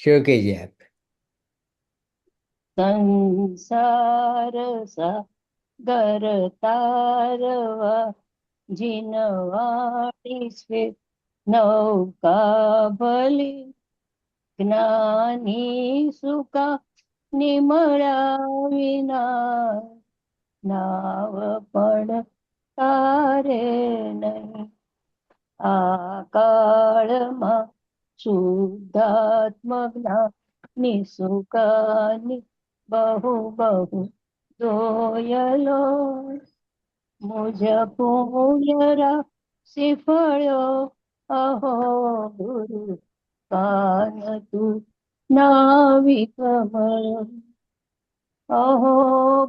शुरू कीजिए आप। संसार सागर तारवा જીનવાણી છે નૌકા ભલી જ્ઞાની સુકા નિમળ્યા વિના નાવ પણ તારે નહીં. આ કાળમાં શુદ્ધાત્મ જ્ઞાની સુકાની બહુ બહુ જોયલો. મુજ પુણ્યરા સિફળ્યો અહો ગુરુ કાન તું નાવિક કમળ. અહો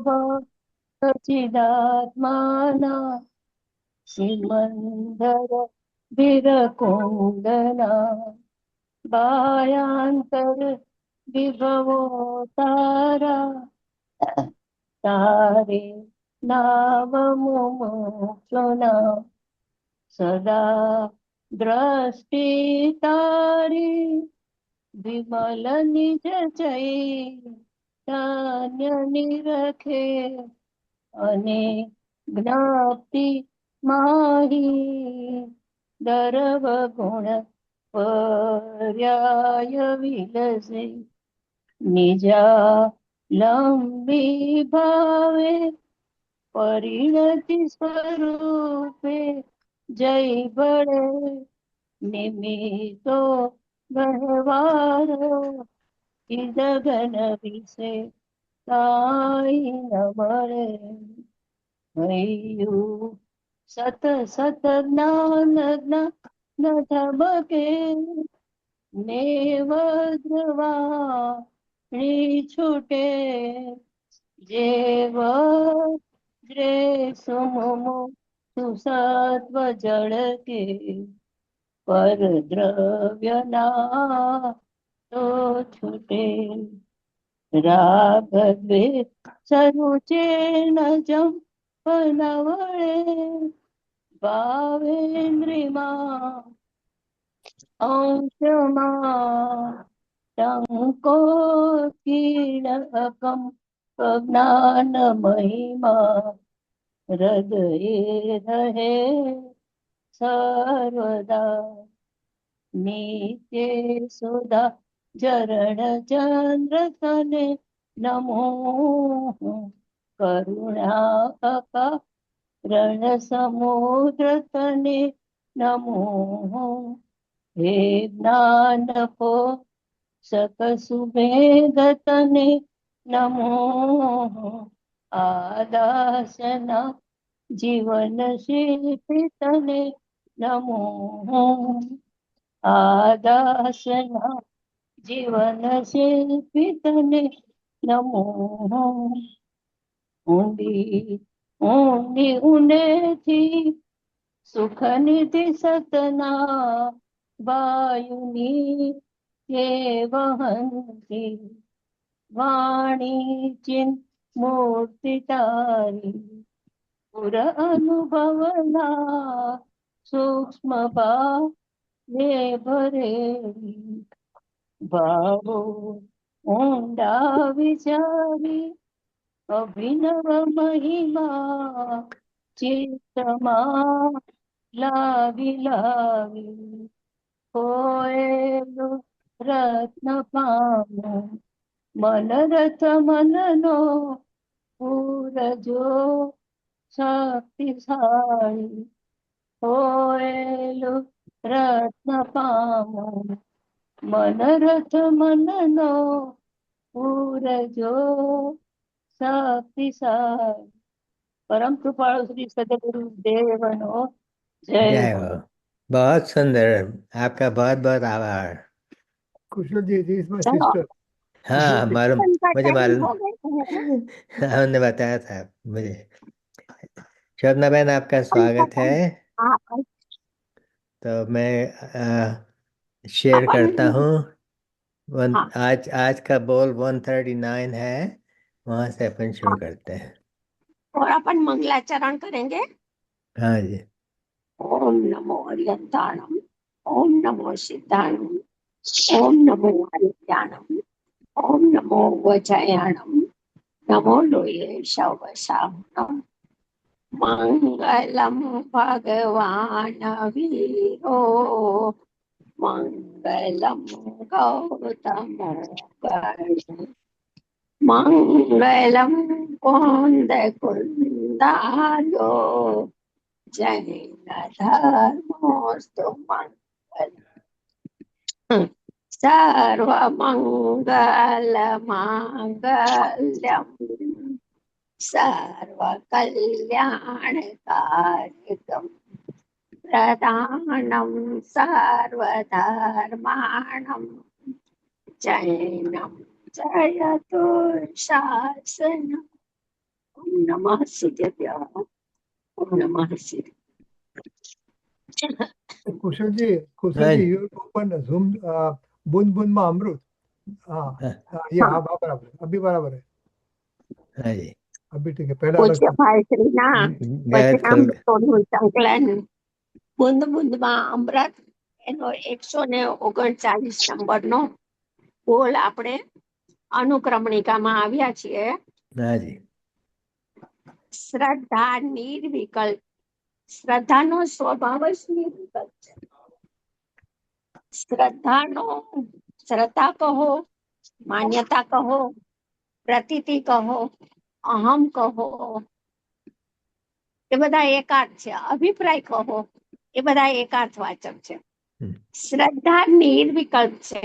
ભક્ત ચિદાત્માના સિમંદર વિરકુંડના બાયાંતર વિભવો તારા તારે નાવ મુમુક્ષુના સદા દ્રષ્ટિ તારી વિમલ નિજ ચૈતન્ય નિરખે અને જ્ઞાપ્તિ માહી દરવ ગુણ પર્યાય વિલસે નિજા લંબી ભાવે પરિણતિ સ્વરૂપે જય બળે નિમિતો વ્યવહારો ગગન વિશે કાંઈ ન મળે. હૈયું સત સત જ્ઞાન જ્ઞાન ધબકે ને વજ્રવાણી છૂટે જે વજ્રે સુમુમુ સુસત્વ જળ કે પર દ્રવ્યના તો છૂટે. રાગ દ્વેષ સરુચે ન જમ નવળે ભાવેન્દ્રિમાં અંશમાં ટંકો કીડકમ જ્ઞાન મહિમા હૃદયે રહે સર્વદા. નીચે સુધા જરણ ચંદ્ર તને નમો કરુણા અકા રણ સમુદ્ર તને નમો. હે જ્ઞાન પો સક સુમેઘ તને નમો. આદાસના જીવન શિલ્પી તને નમો. આદાસના જીવન શિલ્પી તને નમો. ઊંડી ઊંડી ઊંડેથી સુખ નિધિ સતના વાયુની હે વહંતી વાણી ચિન મૂર્તિ તારી પુર અનુભવના સૂક્ષ્મ ભાવે ભરેલી. ભાવો ઊંડા વિચારી અભિનવ મહિમા ચિત્તમાં લાવી લાવી કોયેલું રત્ન પામું મનરથ મનનો પૂરજો શક્તિશાળી. કોયેલું રત્ન પામું મનરથ મનનો પૂરજો શક્તિશાળી. परम कृपाळु श्री सदगुरु देवनो जय जय हो. हो। बहुत सुंदर। आपका बहुत बहुत आभार। कुशल जी, दिस माय चलो सिस्टर। हाँ, मालूम। का मुझे टाइम मालूम। हो गया है ना? हमने बताया था मुझे। शोभना बहन, आपका पंखा स्वागत है। टाइम। हाँ तो मैं शेयर करता अपन। हूँ। हाँ आज आज का बोल 139 है। वहां से अपन शुरू हाँ करते हैं। और अपन मंगलाचरण करेंगे। हाँ जी। ओम नमो अरियंताणम ओम नमो सिद्धाणम ઓમ નમો હરિયાણમ, ઓમ નમો વજયાણમ, નમો લોહે શવસાહનમ, મંગલમ ભગવાન વીરો, મંગલમ ગૌતમ મંગલમ કોંદ કુંદાયો, જૈન ધર્મોસ્તુ મંગલ, સર્વ મંગલ માંગલ્યમ, સર્વ કલ્યાણકારિકમ, પ્રધાનમ સર્વ ધર્માણમ, જૈનમ જયતુ શાસનમ. ઓમ નમઃ સિદ્ધેભ્યઃ. ઓમ નમઃ સિદ્ધ. કુશલજી, you open Zoom, बूंद बूंद में अमृत. हाँ हाँ ये हाँ बराबर है, अभी बराबर है, हाँ जी अभी ठीक है. पहला अलग પૂજ્ય था. ભાઈ શ્રીના गायत खल વચનામૃતોનું સંકલન બુંદ બુંદમાં અમૃત, એનો 139 નંબરનો બોલ આપણે અનુક્રમણિકામાં આવ્યા છીએ. हाँ जी શ્રદ્ધા નિર્વિકલ્પ. શ્રદ્ધાનો સ્વભાવ જ નિર્વિકલ્પ છે. શ્રદ્ધા કહો, માન્યતા કહો, પ્રતીતિ કહો, અહમ કહો, એ બધા એકાર્થ છે. અભિપ્રાય કહો, એ બધા એકાર્થવાચક છે. શ્રદ્ધા નિર્વિકલ્પ છે.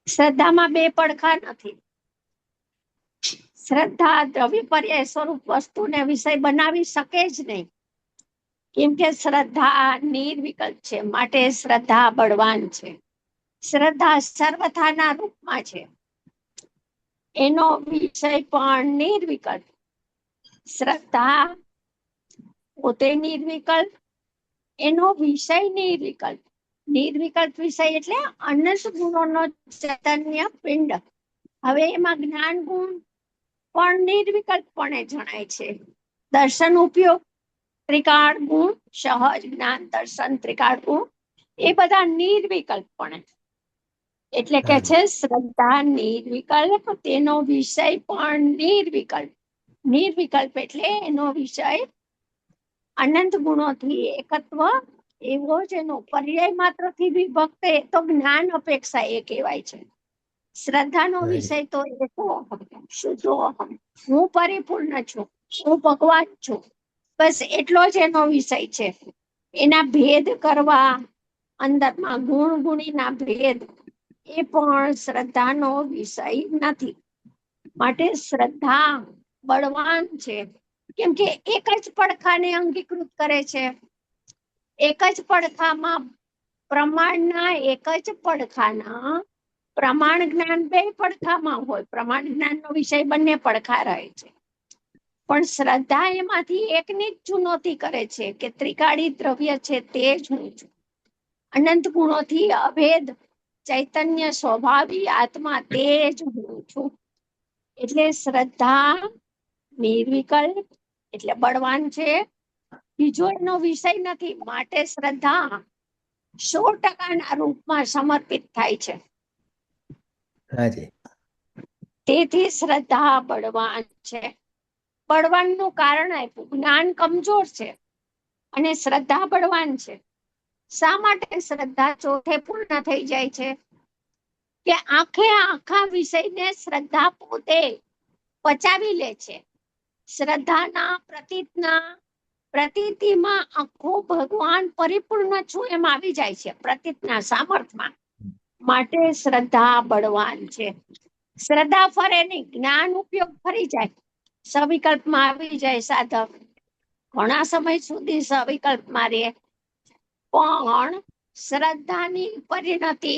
શ્રદ્ધામાં બે પડખા નથી. શ્રદ્ધા દ્રવ્ય પર્યાય સ્વરૂપ વસ્તુને વિષય બનાવી શકે જ નહીં, કેમ કે શ્રદ્ધા નિર્વિકલ્પ છે, માટે શ્રદ્ધા બળવાન છે. શ્રદ્ધા સર્વથાના રૂપમાં છે, એનો વિષય પણ નિર્વિકલ્પ. શ્રદ્ધા પોતે નિર્વિકલ્પ, એનો વિષય નિર્વિકલ્પ. નિર્વિકલ્પ વિષય એટલે અનંત ગુણોનો ચૈતન્ય પિંડ. હવે એમાં જ્ઞાન ગુણ પણ નિર્વિકલ્પપણે જણાય છે. દર્શન ઉપયોગ, ત્રિકાળ ગુણ, સહજ જ્ઞાન દર્શન, ત્રિકાળ ગુણ, એ બધા નિર્વિકલ્પપણે. એટલે કે છે શ્રદ્ધા નિર્વિકલ્પ, તેનો વિષય પણ નિર્વિકલ્પ. નિર્વિકલ્પ એટલે એનો વિષય અનંત ગુણોથી એકત્વ એવો જ એનો પર્યાય માત્રથી વિભક્ત, એ તો જ્ઞાન અપેક્ષા એ કહેવાય છે. શ્રદ્ધાનો વિષય તો એકો અહમ, શુદ્ધો અહમ, હું પરિપૂર્ણ છું, હું ભગવાન છું, બસ એટલો જ એનો વિષય છે. એના ભેદ કરવા, અંદરમાં ગુણ ગુણીના ભેદ, એ પણ શ્રદ્ધાનો વિષય નથી. માટે શ્રદ્ધા બળવાન છે, કેમ કે એક જ પડખાને અંગીકૃત કરે છે. એક જ પડખામાં પ્રમાણના, એક જ પડખાના પ્રમાણ જ્ઞાન બે પડખામાં હોય. પ્રમાણ જ્ઞાનનો વિષય બંને પડખા રહે છે, પણ શ્રદ્ધા એમાંથી એકની જ ચુનૌતી કરે છે કે ત્રિકાળી દ્રવ્ય છે તે જ હું છું. અનંત ગુણોથી અભેદ ચૈતન્ય સ્વભાવી આત્મા તે જ હું છું. એટલે શ્રદ્ધા નિર્વિકલ્પ એટલે બળવાન છે. બીજો એનો વિષય નથી, માટે શ્રદ્ધા 100% રૂપમાં સમર્પિત થાય છે. हाँ जी તેથી શ્રદ્ધા બળવાન છે. બળવાનનું કારણ આપ્યું, જ્ઞાન કમજોર છે અને શ્રદ્ધા બળવાન છે. શા માટે શ્રદ્ધા ચોથે પૂર્ણ થઈ જાય છે? કે આખા વિષયને શ્રદ્ધા પોતે પચાવી લે છે. શ્રદ્ધાના પ્રતીતિમાં આખો ભગવાન પરિપૂર્ણ છું એમ આવી જાય છે, પ્રતીતના સામર્થમાં. માટે શ્રદ્ધા બળવાન છે. શ્રદ્ધા ફરે નહીં, જ્ઞાન ઉપયોગ ફરી જાય, સવિકલ્પમાં આવી જાય સાધક. ઘણા સમય સુધી સવિકલ્પમાં રહે, પણ શ્રદ્ધાની પરિણતિ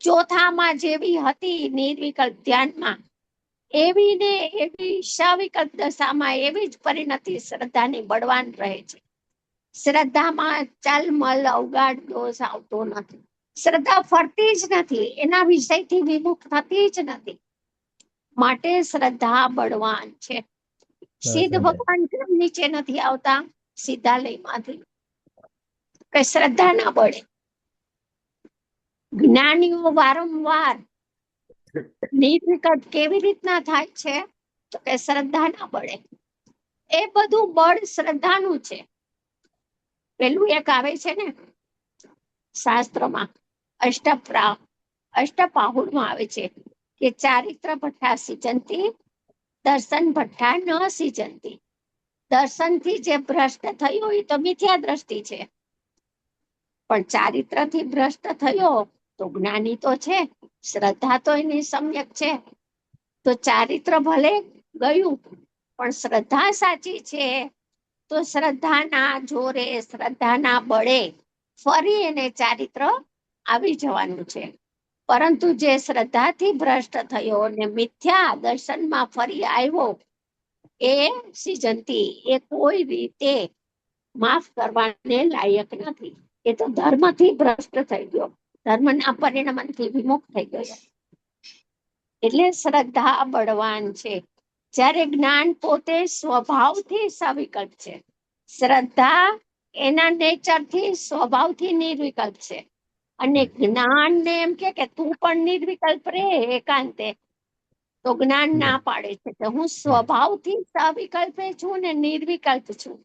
ચોથામાં જેવી હતી નિર્વિકલ્પ ધ્યાનમાં, એવી ને એવી સવિકલ્પ દશામાં એવી જ પરિણતિ શ્રદ્ધાની બળવાન રહે છે. શ્રદ્ધામાં ચાલમલ અવગાડ દોષ આવતો નથી. શ્રદ્ધા ફરતી જ નથી, એના વિષયથી વિમુખ થતી જ નથી. માટે શ્રદ્ધા બળવાન છે. સિદ્ધ ભગવાન કેમ નીચે નથી આવતા સિદ્ધાલયમાંથી? કે શ્રદ્ધા ના બળે. જ્ઞાનીઓ વારંવાર નિર્વિકલ્પ કેવી રીતના થાય છે? તો કે શ્રદ્ધાના બળે. એ બધું બળ શ્રદ્ધાનું છે. પેલું એક આવે છે ને શાસ્ત્રમાં અષ્ટપાહુરમાં આવે છે કે ચારિત્ર ભઠ્ઠા સિજંતી, દર્શન ભઠ્ઠા ન સિજંતી. દર્શનથી જે ભ્રષ્ટ થયો એ તો મિથ્યા દ્રષ્ટિ છે, પણ ચારિત્રથી ભ્રષ્ટ થયો તો જ્ઞાની તો છે, શ્રદ્ધા તો એની સમ્યક છે. તો ચારિત્ર ભલે ગયું પણ શ્રદ્ધા સાચી છે, તો શ્રદ્ધાના જોરે, શ્રદ્ધાના બળે ફરી એને ચારિત્ર આવી જવાનું છે. પરંતુ જે શ્રદ્ધાથી ભ્રષ્ટ થયો અને મિથ્યા દર્શનમાં ફરી આવ્યો, એ સિજંતી, એ કોઈ રીતે માફ કરવાને લાયક નથી. એ તો ધર્મથી ભ્રષ્ટ થઈ ગયો, ધર્મના પરિણામથી વિમુખ થઈ ગયો. એટલે શ્રદ્ધા બળવાન છે. જ્યારે જ્ઞાન પોતે સ્વભાવથી સવિકલ્પ છે. શ્રદ્ધા એના નેચરથી સ્વભાવથી નિર્વિકલ્પ છે. અને જ્ઞાન ને એમ કે તું પણ નિર્વિકલ્પ રે એકાંતે, તો જ્ઞાન ના પાડે છે કે હું સ્વભાવથી સવિકલ્પે છું ને નિર્વિકલ્પ છું.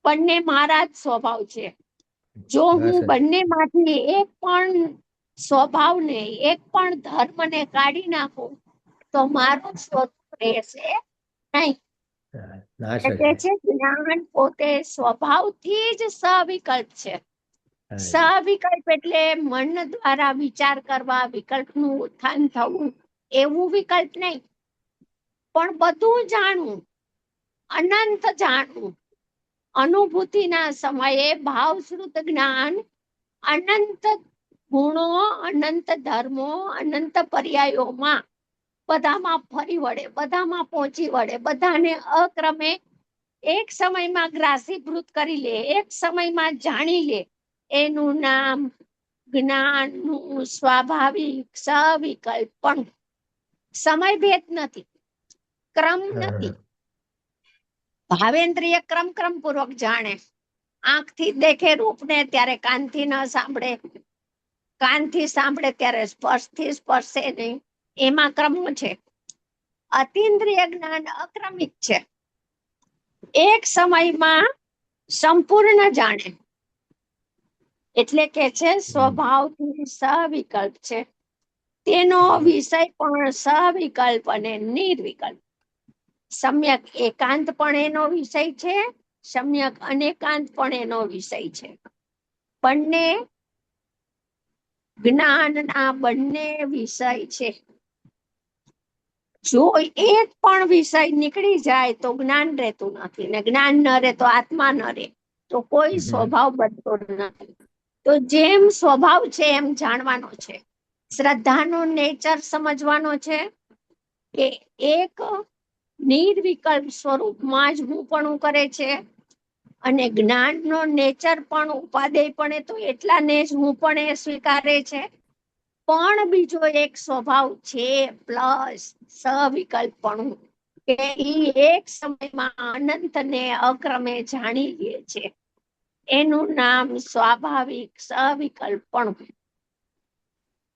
બંને મારા જ સ્વભાવ છે. જો હું બંનેમાંથી એક પણ સ્વભાવને, એક પણ ધર્મને કાઢી નાખું તો મારું સ્વરૂપ રહેશે નહીં. એટલે છે જ્ઞાન પોતે સ્વભાવથી જ સવિકલ્પ છે. સવિકલ્પ એટલે મન દ્વારા વિચાર કરવા, વિકલ્પનું ઉત્થાન થવું, એવું વિકલ્પ નહીં, પણ બધું જાણવું, અનંત જાણવું. અનુભૂતિના સમયે ભાવશ્રુત જ્ઞાન અનંત ગુણો, અનંત ધર્મો, અનંત પર્યાયોમાં બધામાં ફરી વળે, બધામાં પહોંચી વળે, બધાને અક્રમે એક સમયમાં ગ્રાસીભૂત કરી લે, એક સમયમાં જાણી લે. એનું નામ જ્ઞાનનું સ્વાભાવિક સવિકલ્પણ. સમય ભેદ નથી, ક્રમ નથી. ભાવેન્દ્રિય ક્રમ પૂર્વક જાણે. આંખથી દેખે રૂપને ત્યારે કાનથી ન સાંભળે, કાનથી સાંભળે ત્યારે સ્પર્શથી સ્પર્શે નહીં, એમાં ક્રમ છે. અતિન્દ્રિય જ્ઞાન અક્રમિક છે, એક સમયમાં સંપૂર્ણ જાણે. એટલે કે છે સ્વભાવથી સવિકલ્પ છે. તેનો વિષય પણ સવિકલ્પ અને નિર્વિકલ્પ. સમ્યક એકાંત પણ એનો વિષય છે, સમ્યક અનેકાંત પણ એનો વિષય છે. બંને જ્ઞાનના બંને વિષય છે. જો એક પણ વિષય નીકળી જાય તો જ્ઞાન રહેતું નથી, ને જ્ઞાન ન રહે તો આત્મા ન રહે, તો કોઈ સ્વભાવ બનતો નથી. તો જેમ સ્વભાવ છે એમ જાણવાનો છે. શ્રદ્ધાનો નેચર સમજવાનો છે કે એક નિર્વિકલ્પ સ્વરૂપમાં જ હું પણ કરે છે, અને જ્ઞાનનો નેચર પણ ઉપાદેયપણે તો એટલાને જ હું પણ સ્વીકારે છે. પણ બીજો એક સ્વભાવ છે પ્લસ સવિકલ્પણું, કે ઈ એક સમયમાં અનંતને અક્રમે જાણી લે છે. એનું નામ સ્વાભાવિક સવિકલ્પણું.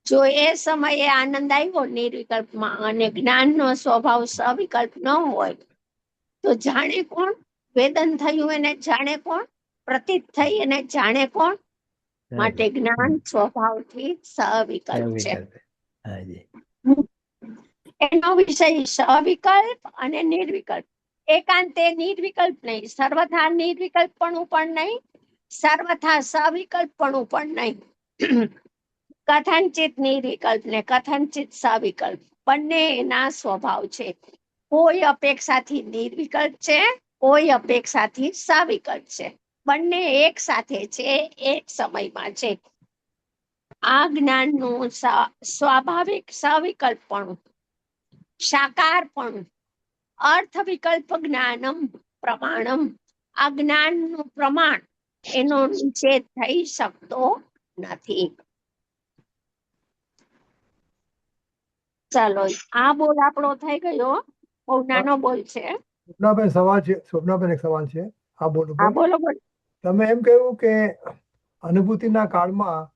જો એ સમયે આનંદ આવ્યો નિર્વિકલ્પમાં અને જ્ઞાનનો સ્વભાવ સવિકલ્પ ન હોય તો જાણે કોણ? વેદન થયું એને જાણે કોણ? પ્રતીત થઈ એને જાણે કોણ? માટે જ્ઞાન સ્વભાવથી સવિકલ્પ છે. એનો વિષય સવિકલ્પ અને નિર્વિકલ્પ. એકાંતે નિર્વિકલ્પ નહીં, સર્વથા નિર્વિકલ્પણું પણ નહીં, સર્વથા સવિકલ્પણું પણ નહીં. કથનચિત નિર્વિકલ્પ ને કથનચિત સવિકલ્પ બંને એના સ્વભાવ છે. કોઈ અપેક્ષાથી નિર્વિકલ્પ છે, કોઈ અપેક્ષાથી સવિકલ્પ છે. બંને એક સાથે છે, એક સમયમાં છે. આ જ્ઞાનનું સ્વાભાવિક સવિકલ્પણું, સાકારપણું, અર્થ વિકલ્પ જ્ઞાનમ પ્રમાણમ. આ જ્ઞાનનું પ્રમાણ, એનો નિષેધ થઈ શકતો નથી. ચાલો, આ બોલ આપણો થઈ ગયો, બહુ નાનો બોલ છે. સ્વપ્નાબેન સવાલ છે, સ્વપ્નાબેન એક સવાલ છે આ બોલ ઉપર. હા બોલો બોલો. તમે એમ કહ્યું કે અનુભૂતિના કાળમાં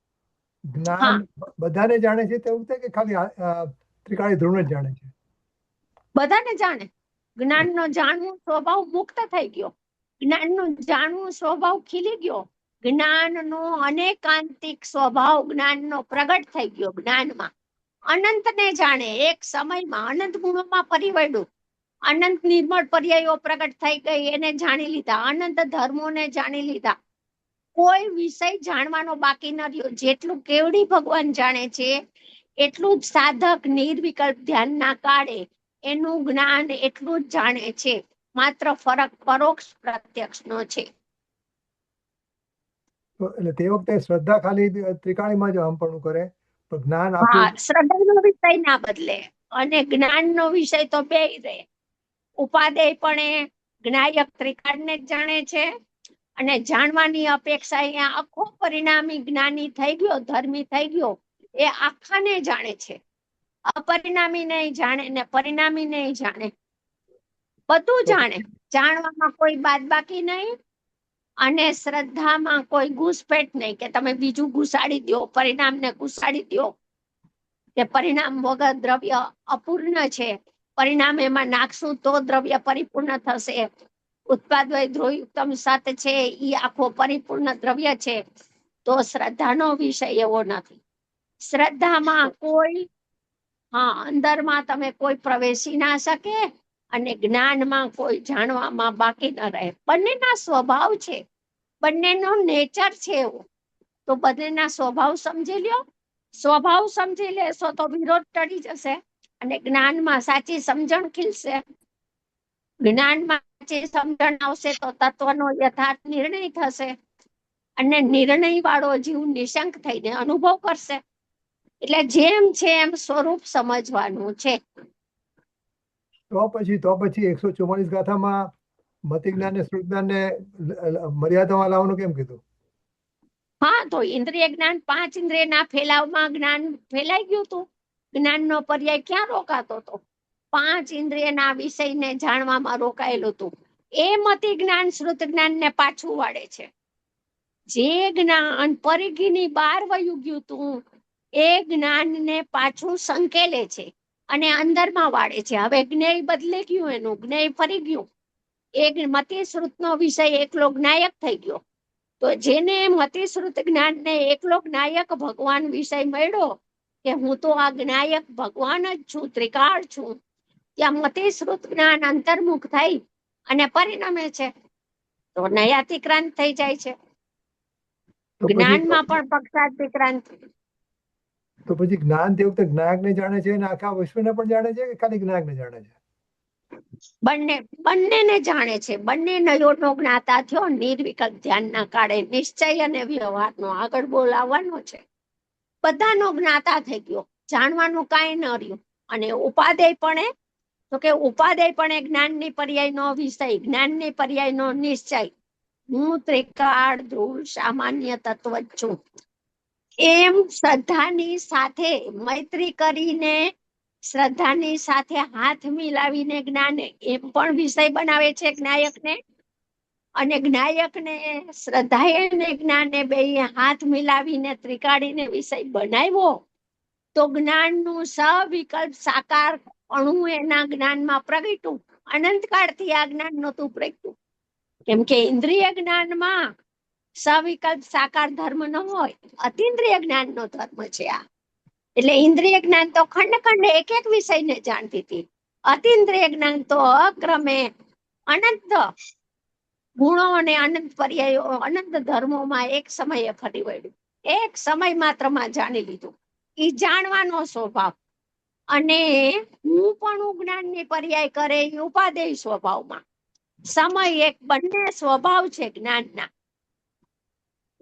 જ્ઞાન બધાને જાણે છે તેવું છે કે ખાલી ત્રિકાળી ધ્રુવને જ જાણે છે? બધાને જાણે. જ્ઞાનનો જાણવું સ્વભાવ મુક્ત થઈ ગયો, જ્ઞાનનો જાણવું સ્વભાવ ખીલી ગયો, જ્ઞાનનો અનેકાંતિક સ્વભાવ જ્ઞાનનો પ્રગટ થઈ ગયો. જ્ઞાનમાં અનંતને જાણે, એક સમયમાં અનંત ગુણોમાં પરિવર્યું, અનંત નિર્મળ પર્યાયો પ્રગટ થઈ ગઈ, એને જાણી લીધા, અનંત ધર્મોને જાણી લીધા. કોઈ વિષય જાણવાનો બાકી ન રહ્યો. જેટલું કેવડી ભગવાન જાણે છે એટલું જ સાધક નિર્વિકલ્પ ધ્યાનના કાળે એનું જ્ઞાન એટલું જ જાણે છે. માત્ર ફરક પરોક્ષ પ્રત્યક્ષનો છે. તો એટલે તે વખતે શ્રદ્ધા ખાલી ત્રિકાળીમાં જ હંપણું કરે, પણ જ્ઞાન હા, આખું શ્રદ્ધાનો વિષય ના બદલે અને જ્ઞાનનો વિષય તો બેય રહે. ઉપાદેય પણ જ્ઞાયક ત્રિકાળને જ જાણે છે અને જાણવાની અપેક્ષા અહીંયા આખો પરિણામી જ્ઞાની થઈ ગયો, ધર્મી થઈ ગયો, એ આખાને જાણે છે. અપરિણામી નહીં જાણે ને પરિણામી નહીં જાણે, બધું જાણે. જાણવામાં કોઈ બાદબાકી નહીં અને શ્રદ્ધામાં કોઈ ઘૂસપેટ નહીં કે તમે બીજું ઘુસાડી દો, પરિણામને ઘુસાડી દો, કે પરિણામ વગર દ્રવ્ય અપૂર્ણ છે, પરિણામ એમાં નાખશું તો દ્રવ્ય પરિપૂર્ણ થશે. ઉત્પાદ વય ધ્રુવયુક્તમ સત છે, ઈ આખો પરિપૂર્ણ દ્રવ્ય છે. તો શ્રદ્ધાનો વિષય એવો નથી. શ્રદ્ધામાં કોઈ અંદરમાં તમે કોઈ પ્રવેશી ના શકે અને જ્ઞાનમાં કોઈ જાણવામાં બાકી ન રહે. બંનેના સ્વભાવ છે, બંનેનો નેચર છે એવો. તો બંનેના સ્વભાવ સમજી લ્યો. સ્વભાવ સમજી લેશો તો વિરોધ ટળી જશે અને જ્ઞાનમાં સાચી સમજણ ખીલશે. જ્ઞાનમાં સાચી સમજણ આવશે તો તત્વનો યથાર્થ નિર્ણય થશે અને નિર્ણય વાળો જીવ નિશંક થઈને અનુભવ કરશે. એટલે જેમ છે એમ સ્વરૂપ સમજવાનું છે. તો પછી 144 ગાથામાં મતિ જ્ઞાન ને શ્રુત જ્ઞાન ને મર્યાદામાં લાવવાનું કેમ કીધું? હા, તો ઇન્દ્રિય જ્ઞાન 5 ઇન્દ્રિયના ફેલાવમાં જ્ઞાન ફેલાઈ ગયું હતું. જ્ઞાનનો પર્યાય ક્યાં રોકાતો હતો? 5 ઇન્દ્રિયના વિષયને જાણવામાં રોકાયેલું હતું. એ મતિ જ્ઞાન શ્રુત જ્ઞાનને પાછું વાળે છે. જે જ્ઞાન પરિઘની બહાર વયું ગયું હતું એ જ્ઞાનને પાછું સંકેલે છે અને અંદરમાં વાળે છે. હવે જ્ઞેય બદલી ગયું, એનું જ્ઞેય ફરી ગયું. એક મતિ શ્રુતનો વિષય એકલો જ્ઞાયક થઈ ગયો. તો જેને મતિ શ્રુત જ્ઞાનને એકલો જ્ઞાયક ભગવાન વિષય મળ્યો કે હું તો આ જ્ઞાયક ભગવાન જ છું, ત્રિકાળ છું, ત્યાં મતિ શ્રુત જ્ઞાન અંતર્મુખ થઈ અને પરિણમે છે. તો નયાતિક્રાંત થઈ જાય છે. જ્ઞાનમાં પણ પક્ષાતિક્રાંત. તો પછી જ્ઞાન તે વખતે જ્ઞાયકને જાણે છે અને આખા વિશ્વને પણ જાણે છે કે ખાલી જ્ઞાયકને જાણે છે? બંનેને જાણે છે. બંને નયોનો જ્ઞાતા થયો નિર્વિકલ્પ ધ્યાનના કાળે. નિશ્ચય અને વ્યવહારનો આગળ બોલાવવાનો છે. બધાનો જ્ઞાતા થઈ ગયો, જાણવાનું કાંઈ ન રહ્યું. અને ઉપાદેય પણ તો કે ઉપાદેય પણ જ્ઞાનની પર્યાયનો વિષય, જ્ઞાનની પર્યાયનો નિશ્ચય. હું ત્રિકાળ ધ્રુવ સામાન્ય તત્વ જ છું. એમ શ્રદ્ધાની સાથે મૈત્રી કરીને, શ્રદ્ધાની સાથે હાથ મિલાવીને જ્ઞાન એમ પણ વિષય બનાવે છે જ્ઞાયકને. અને જ્ઞાયકને શ્રદ્ધાએ જ્ઞાને બે હાથ મિલાવીને ત્રિકાળીને વિષય બનાવ્યો તો જ્ઞાનનું સવિકલ્પ સાકાર અણુ એના જ્ઞાનમાં પ્રગટ્યું. અનંતકાળથી આ જ્ઞાન નહોતું પ્રગટ્યું, કેમ કે ઇન્દ્રિય જ્ઞાનમાં સવિકલ્પ સાકાર ધર્મ ન હોય, અતિન્દ્રિય જ્ઞાનનો ધર્મ છે આ. એટલે ઇન્દ્રિય જ્ઞાન તો ખંડ ખંડ એક એક વિષયને જાણતી હતી. અતિન્દ્રિય જ્ઞાન તો અક્રમે અનંત ગુણો અને અનંત પર્યાયો, અનંત ધર્મોમાં એક સમયે ફરી વળ્યું, એક સમય માત્રમાં જાણી લીધું. એ જાણવાનો સ્વભાવ. અને હું પણ જ્ઞાનની પર્યાય કરે એ ઉપાદેય સ્વભાવમાં. સમય એક, બંને સ્વભાવ છે જ્ઞાનના.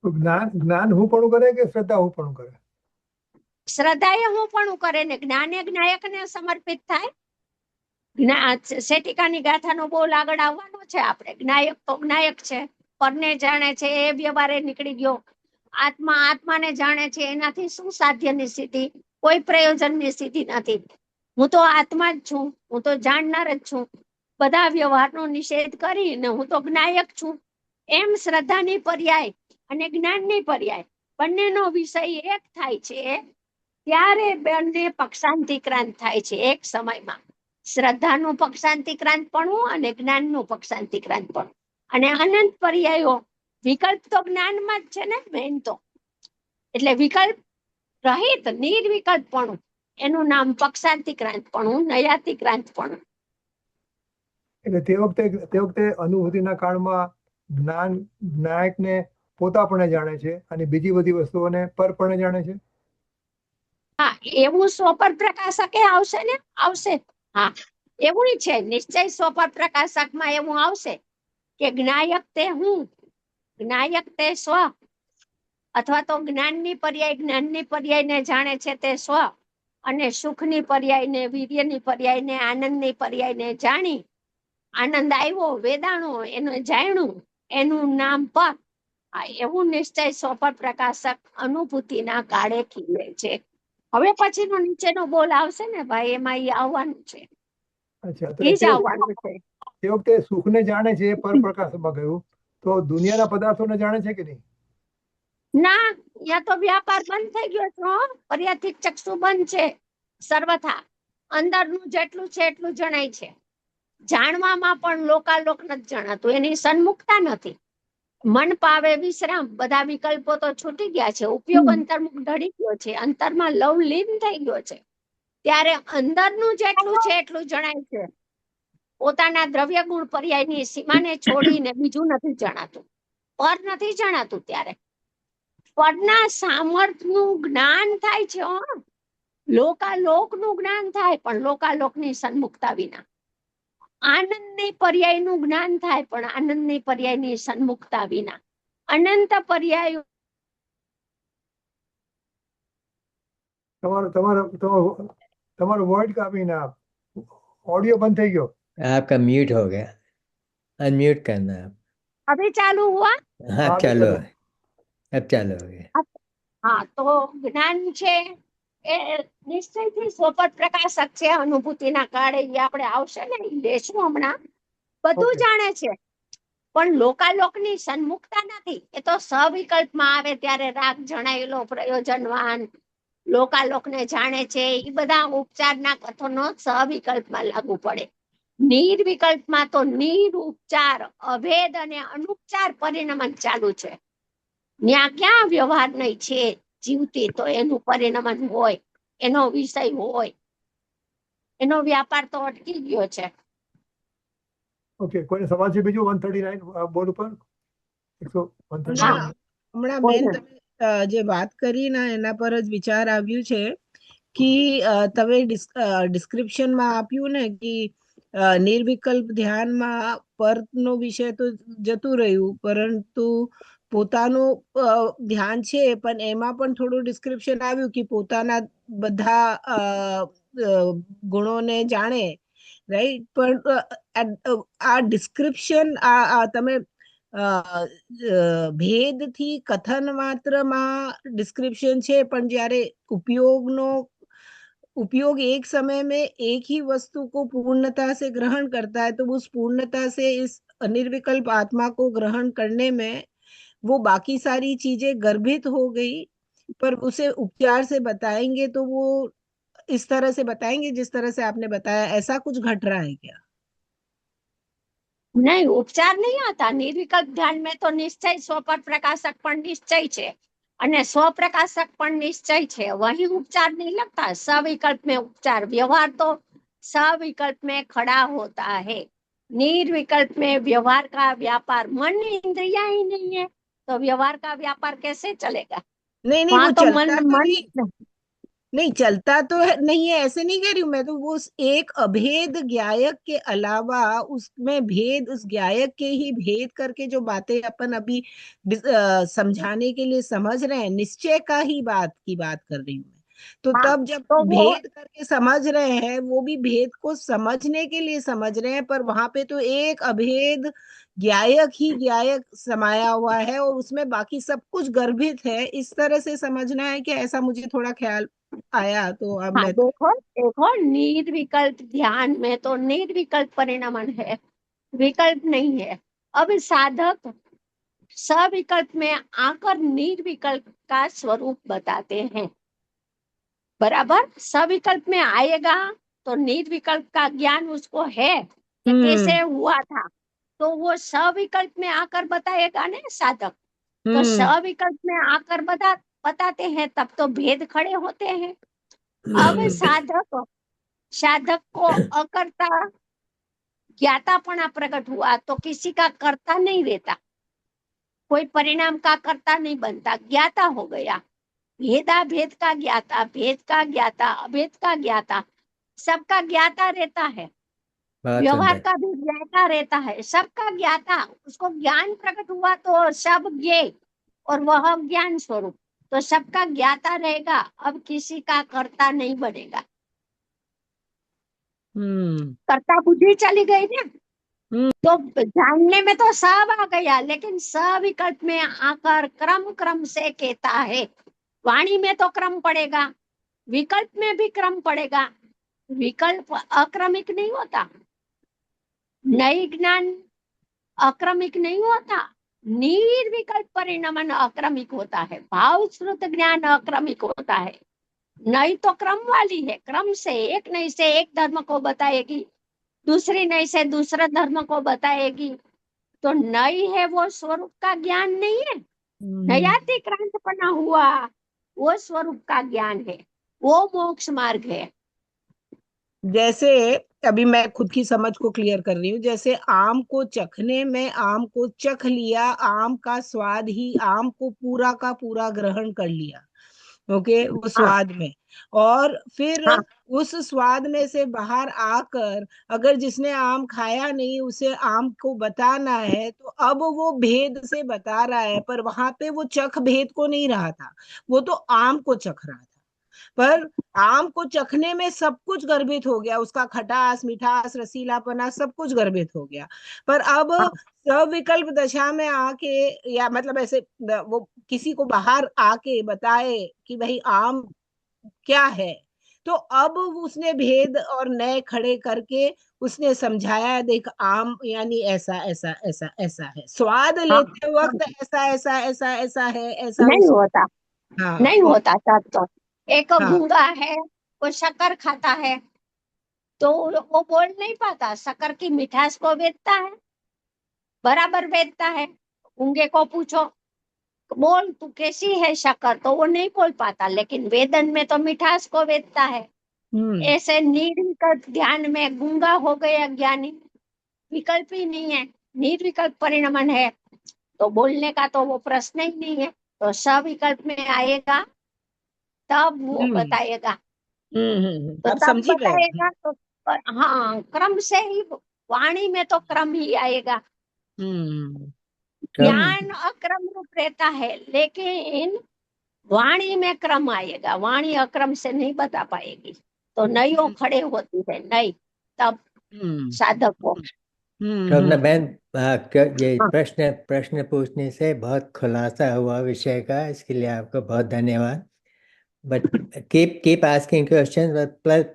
જ્ઞાન હું પણ કરે કે શ્રદ્ધા હું પણ કરે? શ્રદ્ધાએ હું પણ કરે ને જ્ઞાને જ્ઞાયકને સમર્પિત થાય. શેટિકાની ગાથાનો બોલ આગળ આવવાનો છે આપણે. જ્ઞાયક તો જ્ઞાયક છે, પરને જાણે છે, એ વ્યવહારે નીકળી ગયો. આત્મા આત્માને જાણે છે, એનાથી શું સાધ્યની સ્થિતિ? કોઈ પ્રયોજનની સ્થિતિ નથી. હું તો આત્મા જ છું, હું તો જાણનાર જ છું. બધા વ્યવહારનો નિષેધ કરીને હું તો જ્ઞાયક છું. એમ શ્રદ્ધાની પર્યાય અને જ્ઞાનની પર્યાય બંનેનો વિષય એક થાય છે ત્યારે બંને પક્ષાંતિક્રાંત થાય છે એક સમયમાં. શ્રદ્ધાનું પક્ષાંતિક્રાંતપણું અને જ્ઞાનનું પક્ષાંતિક્રાંતપણું. અને અનંત પર્યાયો. વિકલ્પ તો જ્ઞાનમાં જ છે ને મેન તો. એટલે વિકલ્પ રહિત નિર્વિકલ્પપણું એનું નામ પક્ષાંતિક્રાંતપણું, નૈયાતિક્રાંતપણું. એટલે તે વખતે અનુભૂતિના કાળમાં જ્ઞાન જ્ઞાયકને પોતાપણે જાણે છે અને બીજી બધી વસ્તુઓને પરપણે જાણે છે. હા, એવું સ્વપર પ્રકાશકે આવશે ને, આવશે. હા, એવું છે નિશ્ચય સ્વપર પ્રકાશકમાં એવું આવશે કે જ્ઞાયક તે હું, જ્ઞાયક તે સ્વ, અથવા તો જ્ઞાનની પર્યાયને જાણે છે તે સ્વ, અને સુખની પર્યાયને, વીર્યની પર્યાયને, આનંદની પર્યાયને જાણી આનંદ આવ્યો, વેદાણો, એને જાણ્યું, એનું નામ પર. આ એવું નિશ્ચય સ્વપર પ્રકાશક અનુભૂતિના કાળે ખીલે છે. હવે પછીનો નીચેનો બોલ આવશે ને ભાઈ, એમાં ઈ આવવાનું છે, અચ્છા, તો ઈ જ આવવાનું છે. તે વખતે સુખને જાણે છે એ પરપ્રકાશમાં ગયું, તો દુનિયાના પદાર્થોને જાણે છે કે નહીં? ના, અહીંયા તો વ્યાપાર બંધ થઈ ગયો છે હો. પર્યાથિક ચક્ષુ બંધ છે સર્વથા. અંદરનું જેટલું છે એટલું જણાય છે. જાણવામાં પણ લોકાલોક નથી જણાતું, એની સન્મુખતા નથી. મન પાવે વિશ્રામ, બધા વિકલ્પો તો છૂટી ગયા છે, ઉપયોગ અંતર્મુખ ઢળી ગયો છે, અંતરમાં લવ લીન થઈ ગયો છે. ત્યારે અંદરનું જેટલું છે એટલું જણાય છે. પોતાના દ્રવ્ય ગુણ પર્યાયની સીમાને છોડીને બીજું નથી જણાતું, પર નથી જણાતું. ત્યારે પરના સામર્થ્યનું જ્ઞાન થાય છે હો. લોકાલોકનું જ્ઞાન થાય પણ લોકાલોકની સન્મુખતા વિના. આનંદની પર્યાયનું જ્ઞાન થાય પણ આનંદની પર્યાયની સન્મુખતા વિના. અનંત પર્યાયો. તમારો વર્ડ કાપીને ऑडियो बंद થઈ ગયો. आपका म्यूट हो गया, अनम्यूट करना आप. अभी चालू हुआ? हाँ, हाँ, चालू चलो. है, अब चालू हो गया. હા, તો જ્ઞાન છે એ નિશ્ચયથી સ્વપર પ્રકાશક છે. અનુભૂતિના કાળે ઈ આપણે આવશે ને, ઈ લેશું હમણાં. બધું Okay. જાણે છે પણ લોકાલોકની સન્મુખતા નથી. એ તો સવિકલ્પમાં આવે ત્યારે રાગ જણાયેલો, પ્રયોજનવાન, લોકાલોકને જાણે છે. એ બધા ઉપચારના કથનો સવિકલ્પમાં લાગુ પડે. નિર્વિકલ્પમાં તો નિરુપચાર, અભેદ અને અનુપચાર પરિણમન ચાલુ છે. ત્યાં ક્યાં વ્યવહાર નહીં છે જીવતી, તો એનું પરિણમન હોય, એનો વિષય હોય, એનો વ્યાપાર તો અટકી ગયો છે. ઓકે, કોઈને સવાલ છે બીજું? 139 બોર્ડ ઉપર 139. હા. હમણાં બેન તમે જે વાત કરી ને એના પર જ વિચાર આવ્યું છે કે તમે ડિસ્ક્રિપ્શનમાં આપ્યું ને કે નિર્વિકલ્પ ધ્યાનમાં પરનો વિષય તો જતું રહ્યું, પરંતુ પોતાનું ધ્યાન છે પણ એમાં પણ થોડું ડિસ્ક્રિપ્શન આવ્યું કે પોતાના બધા ગુણોને જાણે, રાઈટ? પણ આ ડિસ્ક્રિપ્શન તમે ભેદથી કથન માત્રમાં ડિસ્ક્રિપ્શન છે, પણ જ્યારે उपयोग एक समय में एक ही वस्तु को पूर्णता से ग्रहण करता है, तो उस पूर्णता से इस अनिर्विकल्प आत्मा को ग्रहण करने में वो बाकी सारी चीजें गर्भित हो गई, पर उसे उपचार से बताएंगे तो वो इस तरह से बताएंगे जिस तरह से आपने बताया. ऐसा कुछ घट रहा है क्या? नहीं, उपचार नहीं आता. निर्विकल्प ध्यान में तो निश्चय स्वपर प्रकाशक पण निश्चय छे અને સ્વપ્રકાશક પણ નિશ્ચય છે. वही उपचार नहीं लगता. सविकल्प में उपचार, व्यवहार तो सविकल्प में खड़ा होता है. निर्विकल्प में व्यवहार का व्यापार, मन इंद्रिया ही नहीं है तो व्यवहार का व्यापार कैसे चलेगा? नहीं, वहाँ वो तो चलता मन तो मन नहीं चलता तो नहीं है, ऐसे नहीं कह रही हूँ मैं. तो वो एक अभेद ज्ञायक के अलावा उसमें भेद, उस ज्ञायक के ही भेद करके जो बातें अपन अभी समझाने के लिए समझ रहे हैं, निश्चय का ही बात कर रही हूँ मैं. तो हाँ, तब जब तो वो भेद करके समझ रहे हैं, वो भी भेद को समझने के लिए समझ रहे हैं, पर वहां पे तो एक अभेद ज्ञायक ही ज्ञायक समाया हुआ है और उसमें बाकी सब कुछ गर्भित है. इस तरह से समझना है कि ऐसा मुझे थोड़ा ख्याल आया. तो अब हाँ, मैं देखो निर्विकल्प ध्यान में तो निर्विकल्प परिणमन है, विकल्प नहीं है. अब साधक सविकल्प में आकर निर्विकल्प का स्वरूप बताते हैं। बराबर, सविकल्प में आएगा तो निर्विकल्प का ज्ञान उसको है कि कैसे हुआ था, तो वो सविकल्प में आकर बताएगा ना साधक। तो सविकल्प में आकर बताते हैं, तब तो भेद खड़े होते हैं। अब साधक को अकर्ता ज्ञातापना प्रकट हुआ तो किसी का कर्ता नहीं रहता, कोई परिणाम का कर्ता नहीं बनता, ज्ञाता हो गया। भेदा भेद का ज्ञाता, भेद का ज्ञाता, अभेद का ज्ञाता, सबका ज्ञाता रहता है। बहुत व्यवहार सुंदर। का भी ज्ञाता रहता है, सबका ज्ञाता। उसको ज्ञान प्रकट हुआ तो सब ज्ञेय और वह ज्ञान स्वरूप, तो सबका ज्ञाता रहेगा। अब किसी का कर्ता नहीं बनेगा। कर्ता बुद्धि चली गई ना, तो जानने में तो सब आ गया, लेकिन सविकल्प में आकर क्रम से कहता है। वाणी में तो क्रम पड़ेगा, विकल्प में भी क्रम पड़ेगा। विकल्प अक्रमिक नहीं होता, नई ज्ञान अक्रमिक नहीं होता, निर्विकल्प परिणमन अक्रमिक होता है, भाव श्रुत ज्ञान अक्रमिक होता है। नई तो क्रम वाली है, क्रम से एक नई से एक धर्म को बताएगी, दूसरी नई से दूसरा धर्म को बताएगी। तो नई है वो स्वरूप का ज्ञान नहीं है, नयातिक्रांतपना हुआ वो स्वरूप का ज्ञान है, वो मोक्ष मार्ग है। जैसे अभी मैं खुद की समझ को क्लियर कर रही हूँ, जैसे आम को चखने में आम को चख लिया, आम का स्वाद ही, आम को पूरा का पूरा ग्रहण कर लिया, ओके, वो स्वाद में, और फिर हाँ, उस स्वाद में से बाहर आकर अगर जिसने आम खाया नहीं उसे आम को बताना है, तो अब वो भेद से बता रहा है, पर वहां पे वो चख भेद को नहीं रहा था, वो तो आम को चख रहा था। पर आम को चखने में सब कुछ गर्भित हो गया, उसका खटास, मिठास, रसीलापना सब कुछ गर्भित हो गया। पर अब सविकल्प दशा में आके, या मतलब ऐसे वो किसी को बाहर आके बताए कि भाई आम क्या है, तो अब उसने भेद और नए खड़े करके उसने समझाया, देख आम यानी ऐसा ऐसा ऐसा ऐसा है, स्वाद हाँ, लेते वक्त ऐसा ऐसा ऐसा ऐसा है, ऐसा नहीं उस, होता, हाँ, नहीं होता। तब तो एक हाँ, गूंगा है, वो शक्कर खाता है, तो वो बोल नहीं पाता, शक्कर की मिठास को वेदता है, बराबर वेदता है। गूंगे को पूछो, बोल तू कैसी है शक्कर, तो वो नहीं बोल पाता, लेकिन वेदन में तो मिठास को वेदता है। ऐसे निर्विकल्प ध्यान में गूंगा हो गया ज्ञानी, विकल्प ही नहीं है, निर्विकल्प परिणमन है, तो बोलने का तो वो प्रश्न ही नहीं है। तो सविकल्प में आएगा तब वो बताएगा, तो अब तब समझी मैं। बताएगा तो। हाँ, क्रम से ही, वाणी में तो क्रम ही आएगा। ज्ञान अक्रम रूप रहता है, लेकिन वाणी में क्रम आएगा, वाणी अक्रम से नहीं बता पाएगी, तो नईयों खड़े होती है नई, तब साधक को। शोभना बहन, ये हाँ, प्रश्न पूछने से बहुत खुलासा हुआ विषय का, इसके लिए आपको बहुत धन्यवाद। But keep asking questions, but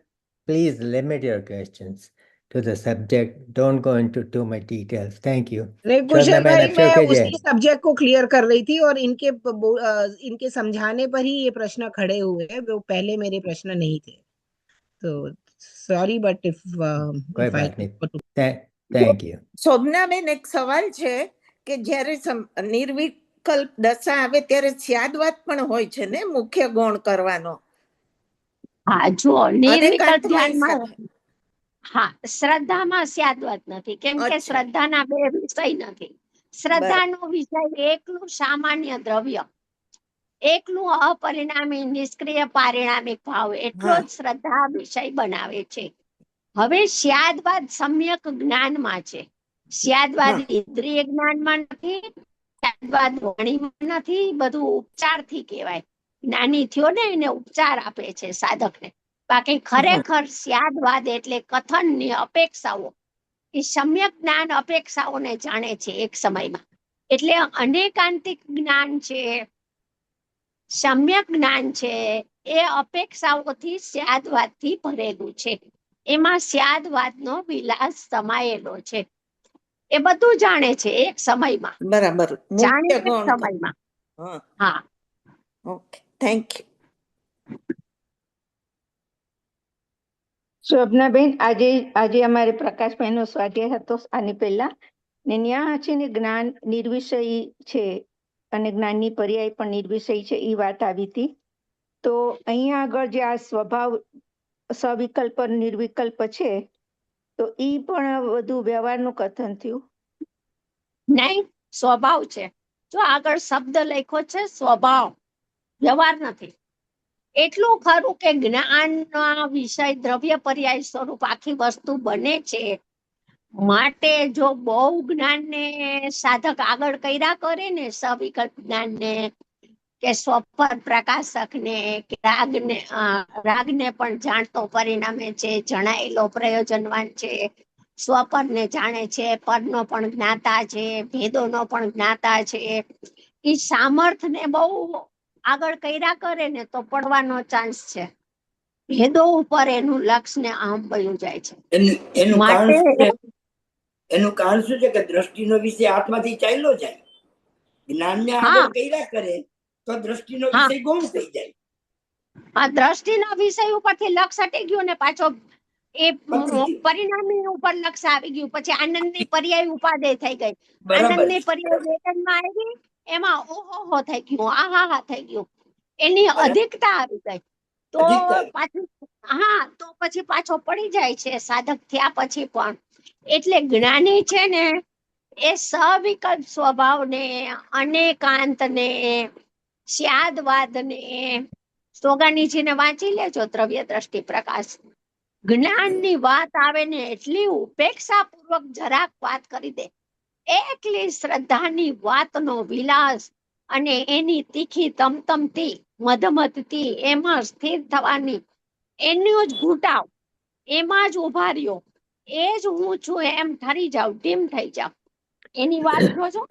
please limit your questions to the subject. Don't go into too much details. Thank you. नहीं शोभना कुशल बहन, भाई, अब मैं शुरू कीजिए। उसी सब्जेक्ट को क्लियर कर रही थी, और इनके समझाने पर ही ये प्रश्न खड़े हुए हैं, वो पहले मेरे प्रश्न नहीं थे, तो सॉरी, बट कोई इफ आई बात नहीं। Thank you. શોભનાબેન, એક સવાલ છે કે જ્યારે નિર્વિકલ્પ દશા આવે ત્યારે સ્યાદવાદ પણ હોય છે ને, મુખ્ય ગુણ કરવાનો. હા, જો નિર્વિકલ્પ અનેકાંતમય ધ્યાનમાં, સાથે. હા, શ્રદ્ધામાં સ્યાદવાદ નથી, કેમ કે અચ્છા, શ્રદ્ધાના બે વિષય નથી. બરાબર. શ્રદ્ધાનો વિષય એકલું સામાન્ય દ્રવ્ય, એકલું અપરિણામી નિષ્ક્રિય પારિણામિક ભાવ, એટલો હા, જ શ્રદ્ધા વિષય બનાવે છે. હવે સ્યાદવાદ સમ્યક જ્ઞાનમાં છે, સ્યાદવાદ હા, ઇન્દ્રિય જ્ઞાનમાં નથી, સ્યાદવાદ વાણીમાં નથી, બધું ઉપચારથી કહેવાય. જ્ઞાની થયો ને એને ઉપચાર આપે છે સાધકને. બાકી હા, ખરેખર સ્યાદવાદ એટલે કથનની અપેક્ષાઓ, એ સમ્યક જ્ઞાન અપેક્ષાઓને જાણે છે એક સમયમાં. એટલે અનેકાંતિક જ્ઞાન છે, સમ્યક જ્ઞાન છે, એ અપેક્ષાઓથી સ્યાદવાદથી ભરેલું છે. એમાં સ્યાદવાદનો વિલાસ સમાયેલો છે. એ બધું જાણે છે એક સમયમાં, બરાબર, જાણે મુખ્ય એક ગૌણ સમયમાં. હા, હા, ઓકે, થેન્ક યુ. શોભનાબેન, આજે અમારે પ્રકાશભાઈનો સ્વાધ્યાય હતો આની પહેલા, ને ત્યાં છે ને જ્ઞાન નિર્વિષય છે અને જ્ઞાનની પર્યાય પણ નિર્વિષય છે એ વાત આવી હતી. તો અહીંયા આગળ જે આ સ્વભાવ સવિકલ્પ નિર્વિકલ્પ છે તો ઈ પણ વધુ વ્યવહારનું કથન થયું. નહીં, સ્વભાવ છે. જો આગળ શબ્દ લખ્યો છે સ્વભાવ, વ્યવહાર નથી. એટલું ખરું કે જ્ઞાનના વિષય દ્રવ્ય પર્યાય સ્વરૂપ આખી વસ્તુ બને છે. માટે જો બહુ જ્ઞાનને સાધક આગળ કર્યા કરે ને, સવિકલ્પ જ્ઞાનને કે સ્વપર પ્રકાશકને કે રાગને પણ જાણતો પરિણામે છે, જણાયેલો પ્રયોજનવાન છે, સ્વપરને જાણે છે, પરનો પણ જ્ઞાતા છે, ભેદોનો પણ જ્ઞાતા છે. એ સામર્થ્યને બહુ આગળ કર્યા કરે ને તો પડવાનો ચાન્સ છે. ભેદો ઉપર એનું લક્ષ ને આમ વયું જાય છે. એનું કારણ માટે શું છે? એનું કારણ શું છે કે દ્રષ્ટિનો વિષય હાથમાંથી ચાલ્યો જાય, જ્ઞાનને આગળ કર્યા કરે તો દ્રષ્ટિનો વિષય ગૌણ થઈ જાય. આ દ્રષ્ટિના વિષય ઉપરથી લક્ષ હટી ગયું ને પાછો એ પકડી ગયું. પરિણામી ઉપર લક્ષ આવી ગયું, પછી આનંદની પર્યાય ઉપાદેય થઈ ગઈ. બરાબર આનંદની છે. પર્યાય વેતનમાં આવી, એમાં ઓહો થઈ ગયું, આહા થઈ ગયું, એની બરાબર. અધિકતા આવી ગઈ. તો અધિકતા. પાછું તો પછી પાછો પડી જાય છે સાધક થયા પછી પણ. એટલે જ્ઞાની છે ને એ સવિકલ્પ સ્વભાવને, અનેકાંતને, સ્યાદવાદને, સોગાનીજીને વાંચી લેજો દ્રવ્ય દ્રષ્ટિ પ્રકાશ. જ્ઞાનની વાત આવે ને એટલી ઉપેક્ષા પૂર્વક જરાક વાત કરી દે, એકલી શ્રદ્ધાની વાતનો વિલાસ અને એની તીખી તમતમતી મધમતતી એમાં સ્થિર થવાની, એનો જ ઘૂંટાવ, એમાં જ ઉભા રહ્યો, એ જ હું છું એમ ઠરી જાવ, ડીમ થઈ જાવ, એની વાત જોજો.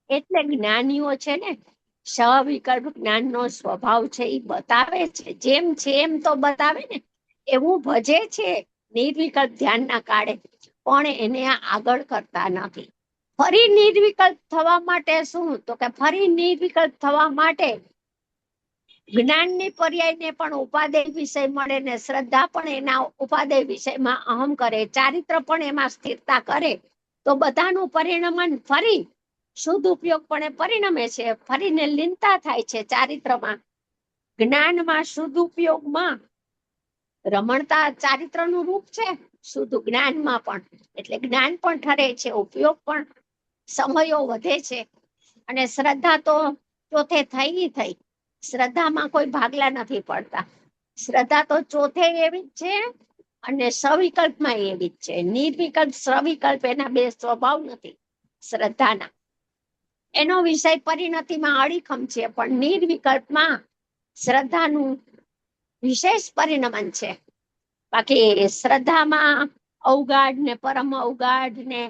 એટલે જ્ઞાનીઓ છે ને સવિકલ્પ જ્ઞાનનો સ્વભાવ છે એ બતાવે છે, જેમ છે એમ તો બતાવે ને, એવું ભજે છે નિર્વિકલ્પ ધ્યાનના કાળે, પણ એને આગળ કરતા નથી. ફરી નિર્વિકલ્પ થવા માટે શું? તો કે ફરી નિર્વિકલ્પ થવા માટે જ્ઞાનની પર્યાયને પણ ઉપાદેય વિષય મળે ને શ્રદ્ધા પણ એના ઉપાદેય વિષયમાં અહમ કરે, ચારિત્ર પણ એમાં સ્થિરતા કરે, તો બધાનું પરિણમન ફરી શુદ્ધ ઉપયોગ પણ પરિણમે છે, ફરીને લીનતા થાય છે ચારિત્રમાં. જ્ઞાનમાં શુદ્ધ ઉપયોગમાં રમણતા ચારિત્રનું રૂપ છે, શુદ્ધ જ્ઞાનમાં પણ. એટલે જ્ઞાન પણ ઠરે છે, ઉપયોગ પણ સમયો વધે છે. અને શ્રદ્ધા તો ચોથે થઈ, શ્રદ્ધામાં કોઈ ભાગલા નથી પડતા. શ્રદ્ધા તો ચોથે એવી જ છે અને સવિકલ્પમાં એવી જ છે. નિર્વિકલ્પ સવિકલ્પ એના બે સ્વભાવ નથી શ્રદ્ધાના. એનો વિષય પરિણતિમાં અડીખમ છે, પણ નિર્વિકલ્પમાં શ્રદ્ધાનું વિશેષ પરિણમન છે. બાકી શ્રદ્ધામાં અવગાઢ ને પરમ અવગાઢ ને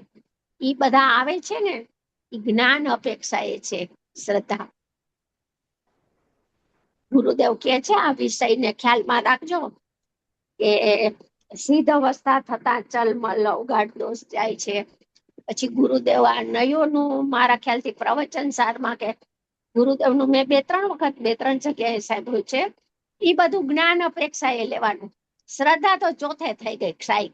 ઈ બધા આવે છે ને, ઈ જ્ઞાન અપેક્ષા એ છે શ્રદ્ધા. ગુરુદેવ કે છે આ વિષયને ખ્યાલમાં રાખજો કે સિદ્ધ અવસ્થા થતા ચલમલ અવગાઢ દોષ જાય છે. પછી ગુરુદેવ આ નયોનું મારા ખ્યાલથી પ્રવચન સારમાં કે ગુરુદેવનું મેં 2-3 જગ્યાએ સાંભળ્યું છે. એ બધું જ્ઞાન અપેક્ષા એ લેવાનું. શ્રદ્ધા તો ચોથે થઈ ગઈ ક્ષાઈ,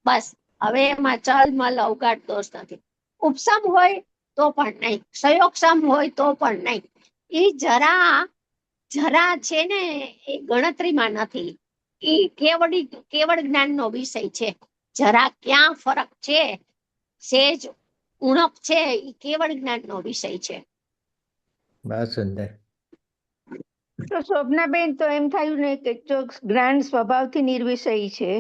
બસ. હવે એમાં ચલમલ અવગાઢ દોષ નથી. ઉપસમ હોય તો પણ નહીં, સંયોગસમ હોય તો પણ નહીં. એ જરા છે ને એ ગણતરીમાં નથી. એ કેવળ જ્ઞાનનો વિષય છે. જરા ક્યાં ફરક છે, સેજ ઉણપ છે, એ કેવળ જ્ઞાનનો વિષય છે. બહુ સુંદર. તો શોભનાબેન, તો એમ થયું ને કે જો જ્ઞાન સ્વભાવથી નિર્વિષય છે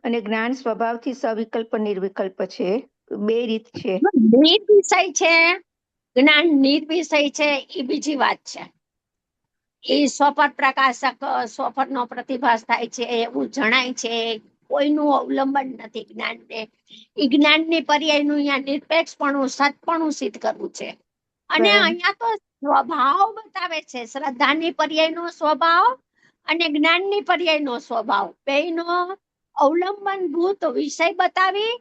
અને જ્ઞાન સ્વભાવથી સવિકલ્પ નિર્વિકલ્પ છે, બે રીત છે. નિર્વિષય છે, જ્ઞાન નિર્વિષય છે, એ બીજી વાત છે. એ સ્વપર પ્રકાશક, સ્વપરનો પ્રતિભાસ થાય છે એવું જણાય છે. કોઈનું અવલંબન નથી જ્ઞાનને. એ જ્ઞાનની પર્યાયનું અહીંયા નિરપેક્ષપણું, સતપણું સિદ્ધ કરવું છે. અને બરાબર. અહીંયા તો સ્વભાવ બતાવે છે, શ્રદ્ધાની પર્યાયનો સ્વભાવ અને જ્ઞાનની પર્યાયનો સ્વભાવ, બેયનો અવલંબન ભૂત વિષય બતાવી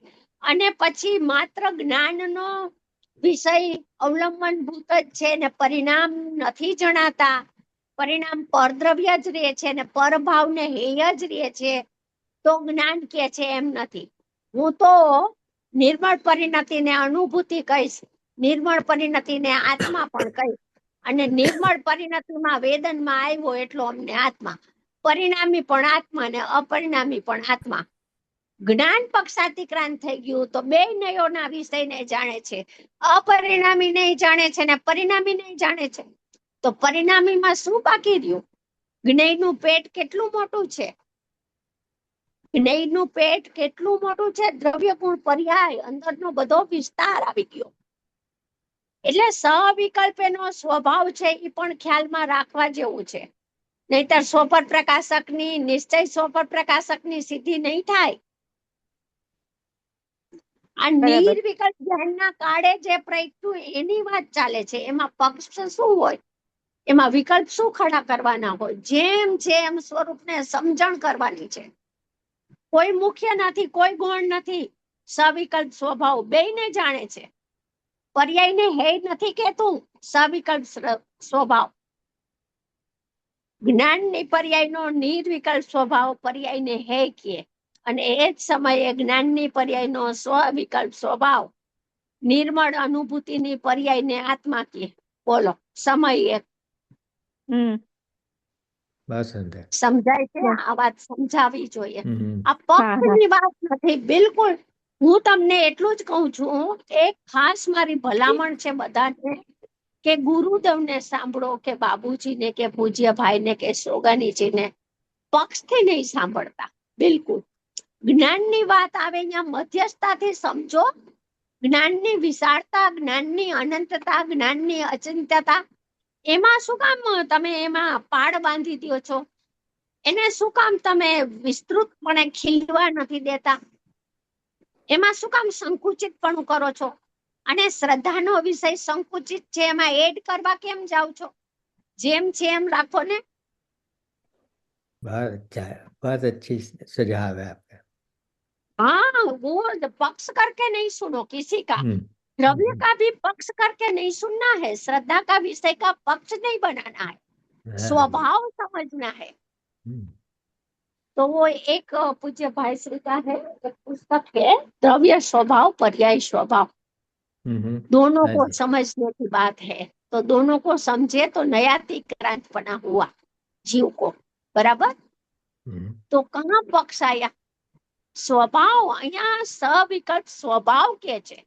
અને પછી માત્ર જ્ઞાનનો વિષય અવલંબનભૂત જ છે ને પરિણામ નથી જણાતા, પરિણામ પરદ્રવ્ય જ રહે છે ને પરભાવ ને હેય જ રહે છે, તો જ્ઞાન કે છે એમ નથી. હું તો નિર્મળ પરિણતિને અનુભૂતિ કહીશ, નિર્મળ પરિણતિને આત્મા પણ કહીશ. અને નિર્મળ પરિણતિમાં વેદનમાં આવ્યો એટલો અમને આત્મા, પરિણામી પણ આત્મા ને અપરિણામી પણ આત્મા. જ્ઞાન પક્ષાતિક્રાંત થઈ ગયું તો બે નયોના વિષયને જાણે છે, અપરિણામી નહીં જાણે છે ને પરિણામી નહીં જાણે છે. તો પરિણામીમાં શું બાકી રહ્યું? જ્ઞેયનું પેટ કેટલું મોટું છે, જ્ઞેયનું પેટ કેટલું મોટું છે, દ્રવ્ય ગુણ પર્યાય અંદરનો બધો વિસ્તાર આવી ગયો. એટલે સવિકલ્પ એનો સ્વભાવ છે એ પણ ખ્યાલમાં રાખવા જેવું છે. નહીતર સોપર પ્રકાશકની નિશ્ચય સોપર પ્રકાશકની સિદ્ધિ નહીં થાય. આ નિર્વિકલ્પ ધ્યાનના કાળે જે પ્રગટ્યું એની વાત ચાલે છે. એમાં પક્ષ શું હોય, એમાં વિકલ્પ શું ખડા કરવાના હોય? જેમ છે એમ સ્વરૂપને સમજણ કરવાની છે. કોઈ મુખ્ય નથી, કોઈ ગુણ નથી, સવિકલ્પ સ્વભાવ બેયને જાણે છે. પર્યાયને હે નથી કેતું, સવિકલ્પ સ્વભાવ. જ્ઞાનની પર્યાયનો નિર્વિકલ્પ સ્વભાવ પર્યાયને હે કહે, અને એ જ સમયે જ્ઞાનની પર્યાયનો સ્વવિકલ્પ સ્વભાવ નિર્મળ અનુભૂતિની પર્યાયને આત્મા કહે. બોલો, સમય એક. બસ અંતે. સમજાય છે? આ વાત સમજાવી જોઈએ. હમ. આ પક્ષની વાત નથી બિલકુલ. હું તમને એટલું જ કહું છું, એક ખાસ મારી ભલામણ છે બધાને કે ગુરુદેવને સાંભળો, કે બાબુજીને, કે પૂજ્યભાઈને, કે સોગાનીજીને પક્ષથી નહીં સાંભળતા બિલકુલ. જ્ઞાનની વાત આવે અહીંયા મધ્યસ્થતાથી સમજો. જ્ઞાનની વિશાળતા, જ્ઞાનની અનંતતા, જ્ઞાનની અચિંત્યતા, એમાં શું કામ તમે એમાં પાડ બાંધી દો છો? એને શું કામ તમે વિસ્તૃતપણે ખીલવા નથી દેતા? એમાં શું કામ સંકુચિતપણું કરો છો? અને શ્રદ્ધાનો વિષય સંકુચિત છે એમાં એડ કરવા કેમ જાવ છો? જેમ છે એમ રાખો ને. बहुत अच्छा है, बहुत अच्छी सुझाव है आपका। हाँ, वो पक्ष करके नहीं सुनो किसी का, द्रव्य का भी पक्ष करके नहीं सुनना है, श्रद्धा का विषय का पक्ष नहीं बनाना है, स्वभाव समझना है। तो वो एक पूज्य भाई श्री का है, एक पुस्तक है द्रव्य स्वभाव पर्याय स्वभाव, दोनों को समझने की बात है। तो दोनों को समझे तो नयातिक्रांत बना हुआ जीव को, बराबर। तो कहाँ पक्ष आया? स्वभाव અહીંયા સવિકલ્પ સ્વભાવ કે છે.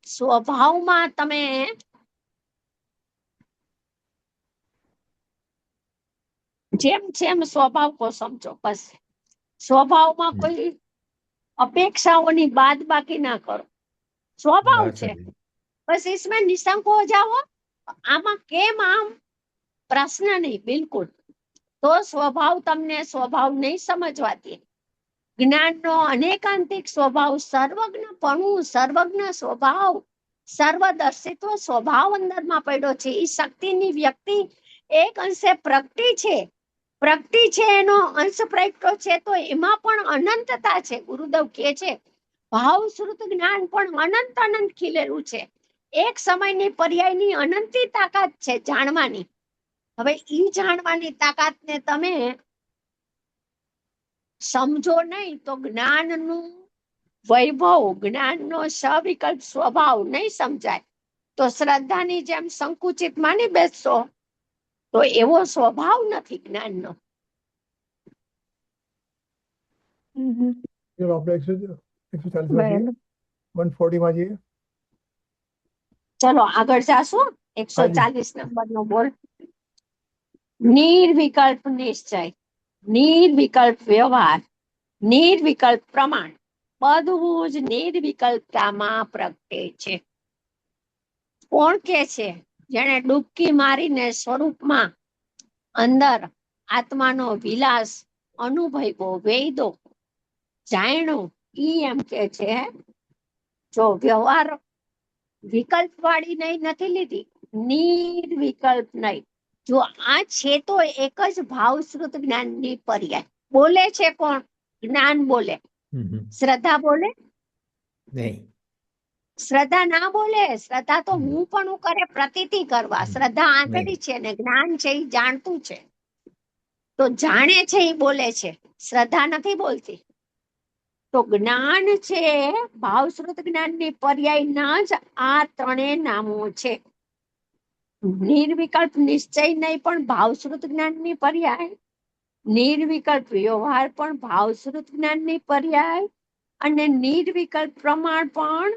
સ્વભાવમાં તમે જેમ જેમ સ્વભાવ કો સમજો, બસ. સ્વભાવમાં કોઈ અપેક્ષાઓની બાદ બાકી ના કરો. સ્વભાવ છે, બસ इसमें निशंक हो जाओ. આમાં કેમ આમ પ્રશ્ન નહીં, બિલકુલ. તો સ્વભાવ તમને સ્વભાવ નહીં સમજવાથી. જ્ઞાનનો અનેકાંતિક સ્વભાવ, સર્વજ્ઞપણું, સર્વજ્ઞ સ્વભાવ, સર્વદર્શિત્વ સ્વભાવ અંદરમાં પડ્યો છે. એ શક્તિની વ્યક્તિ એક અંશે પ્રગટી છે, પ્રગટી છે, એનો અંશ પ્રગટ્યો છે, તો એમાં પણ અનંતતા છે. ગુરુદેવ કહે છે ભાવ શ્રુત જ્ઞાન પણ અનંત અનંત ખીલેલું છે. એક સમયની પર્યાયની અનંતી તાકાત છે જાણવાની. હવે ઈ જાણવાની તાકાતને તમે સમજો નહીં તો જ્ઞાનનું વૈભવ, જ્ઞાનનો સવિકલ્પ સ્વભાવ નહીં સમજાય તો શ્રદ્ધાની જેમ સંકુચિત માની બેસશો તો એવો સ્વભાવ નથી જ્ઞાનનો. આપણે 140 માં જઈએ, 140 માં જઈએ. ચલો આગળ જાશું. 140 નંબરનો બોલ. નિર્વિકલ્પ નિશ્ચય, નિર્વિકલ્પ વ્યવહાર, નિર્વિકલ્પ પ્રમાણ, બધું જ નિર્વિકલ્પતામાં પ્રગટે છે. કોણ કે છે? જેને ડૂબકી મારીને સ્વરૂપમાં અંદર આત્માનો વિલાસ અનુભવ્યો, વેદો જાણ્યો, ઈ એમ કે છે. જો વ્યવહાર વિકલ્પ વાળી નહીં નથી લીધી, નિર્વિકલ્પ નહીં. જો આ છે તો એક જ ભાવશ્રુત જ્ઞાનની પર્યાય. બોલે છે કોણ? જ્ઞાન બોલે. શ્રદ્ધા બોલે? નહીં. શ્રદ્ધા ના બોલે. શ્રદ્ધા તો હું પણ કરે પ્રતીતિ કરવા. શ્રદ્ધા આંતરી છે ને જ્ઞાન છે એ જાણતું છે. તો જાણે છે એ બોલે છે, શ્રદ્ધા નથી બોલતી. તો જ્ઞાન છે, ભાવશ્રુત જ્ઞાનની પર્યાયના જ આ ત્રણેય નામો છે. નિર્વિકલ્પ નિશ્ચય નહીં પણ ભાવશ્રુત જ્ઞાનની પર્યાય, નિર્વિકલ્પ વ્યવહાર પણ ભાવશ્રુત જ્ઞાનની પર્યાય, અને નિર્વિકલ્પ પ્રમાણ પણ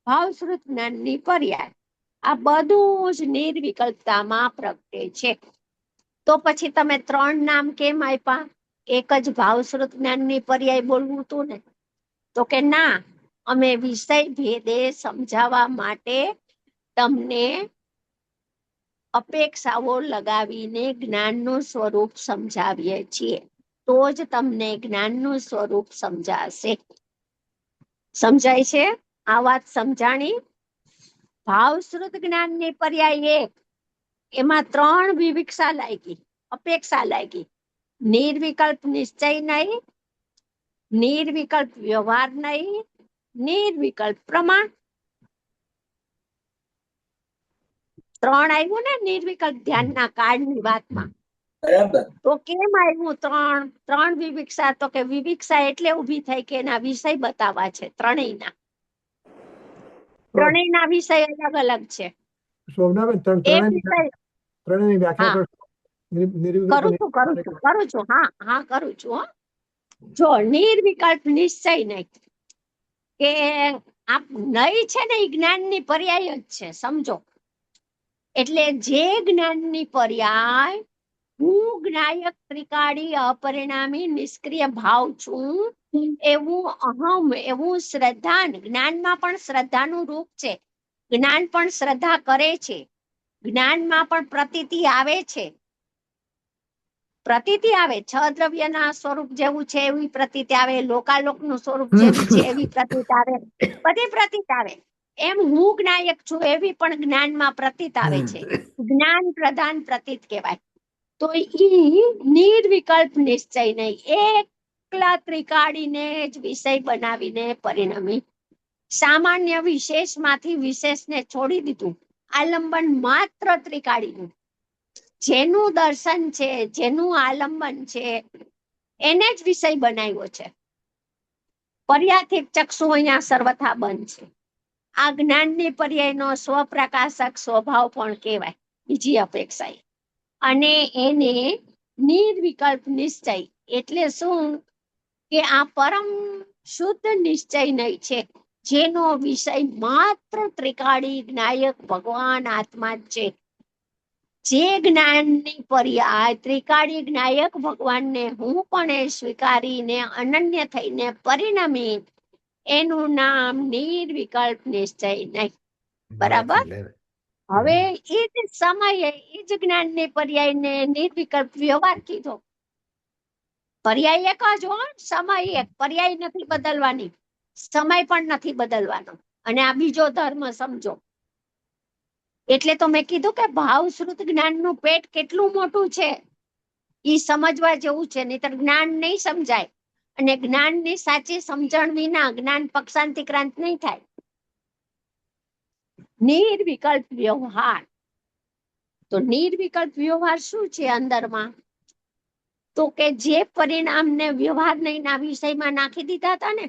ભાવશ્રુત જ્ઞાનની પર્યાય. આ બધું જ નિર્વિકલ્પતામાં પ્રગટે છે. તો પછી તમે ત્રણ નામ કેમ આપ્યા? એક જ ભાવશ્રુત જ્ઞાનની પર્યાય બોલવું હતું ને. તો કે ના, અમે વિષય ભેદે સમજાવવા માટે તમને અપેક્ષાઓ લગાવીને જ્ઞાનનું સ્વરૂપ સમજાવીએ છીએ. તો જ તમને જ્ઞાનનું સ્વરૂપ સમજાશે. સમજાય છે? આ વાત સમજાણી? ભાવશ્રુત જ્ઞાનની પર્યાય એક, એમાં ત્રણ વિવિક્ષા લાગી, અપેક્ષા લાગી. નિર્વિકલ્પ નિશ્ચય નહીં, નિર્વિકલ્પ વ્યવહાર નહીં, નિર્વિકલ્પ પ્રમાણ. ત્રણ આવ્યું ને નિર્વિકલ્પ ધ્યાનના કાળની વાતમાં. બરાબર. તો કેમ આવ્યું ત્રણ વિવિક્ષા? તો કે વિવિક્ષા એટલે ઊભી થઈ કે એના વિષય બતાવવા છે. ત્રણેયના વિષય અલગ અલગ છે. શોભનાબેન, એક વિષય ત્રણેયની વ્યાખ્યા હા. કરશો? કરું છું. હા કરું છું. હો, જો નિર્વિકલ્પ નિશ્ચય નહીં કે આપ નહીં છે ને, એ જ્ઞાનની પર્યાય જ છે. સમજો. એટલે જે જ્ઞાનની પર્યાય હું જ્ઞાયક ત્રિકાળી અપરિણામી નિષ્ક્રિય ભાવ છું, એવું અહમ, એવું શ્રદ્ધા. જ્ઞાનમાં પણ શ્રદ્ધાનું રૂપ છે. જ્ઞાન પણ શ્રદ્ધા કરે છે. જ્ઞાનમાં પણ પ્રતીતિ આવે છે. પ્રતીતિ આવે, છ દ્રવ્યના સ્વરૂપ જેવું છે એવી પ્રતીતિ આવે, લોકાલોકનું સ્વરૂપ જેવું છે એવી પ્રતીત આવે, બધી પ્રતીત આવે. એમ હું જ્ઞાયક છું એવી પણ જ્ઞાનમાં પ્રતીત આવે છે. જ્ઞાન પ્રધાન પ્રતીત કહેવાય. તો ઈ નિર્વિકલ્પ નિશ્ચય નહીં, એકલા ત્રિકાળીને જ વિષય બનાવીને પરિણમી. સામાન્ય વિશેષમાંથી વિશેષને છોડી દીધું. આલંબન માત્ર ત્રિકાળીનું. જેનું દર્શન છે, જેનું આલંબન છે, એને જ વિષય બનાવ્યો છે. પર્યાથિક ચક્ષુ અહીંયા સર્વથા બંધ છે. આ જ્ઞાનની પર્યાયનો સ્વપ્રકાશક સ્વભાવ પણ કહેવાય, બીજી અપેક્ષા. અને એને નિર્વિકલ્પ નિશ્ચય એટલે શું? કે આ પરમ શુદ્ધ નિશ્ચય નહીં છે, જેનો વિષય માત્ર ત્રિકાળી જ્ઞાયક ભગવાન આત્મા જ છે. જે જ્ઞાનની પર્યાય ત્રિકાળી જ્ઞાયક ભગવાનને હું પણ સ્વીકારીને અનન્ય થઈને પરિણમી, એનું નામ નિર્વિકલ્પ નિશ્ચય નહીં. બરાબર? હવે એ જ સમયે એ જ જ્ઞાનની પર્યાયને નિર્વિકલ્પ વ્યવહાર કીધો. પર્યાય એક જ હો, સમય એક. પર્યાય નથી બદલવાની, સમય પણ નથી બદલવાનો. અને આ બીજો ધર્મ સમજો. એટલે તો મેં કીધું કે ભાવશ્રુત જ્ઞાનનું પેટ કેટલું મોટું છે એ સમજવા જેવું છે. નહીતર જ્ઞાન નહીં સમજાય. અને જ્ઞાનની સાચી સમજણ વિના જ્ઞાન પક્ષાંતિક્રાંત નહીં થાય. નિર્વિકલ્પ વ્યવહાર. તો નિર્વિકલ્પ વ્યવહાર શું છે અંદરમાં? તો કે જે પરિણામને વ્યવહાર નહીંના વિષયમાં નાખી દીધા હતા ને,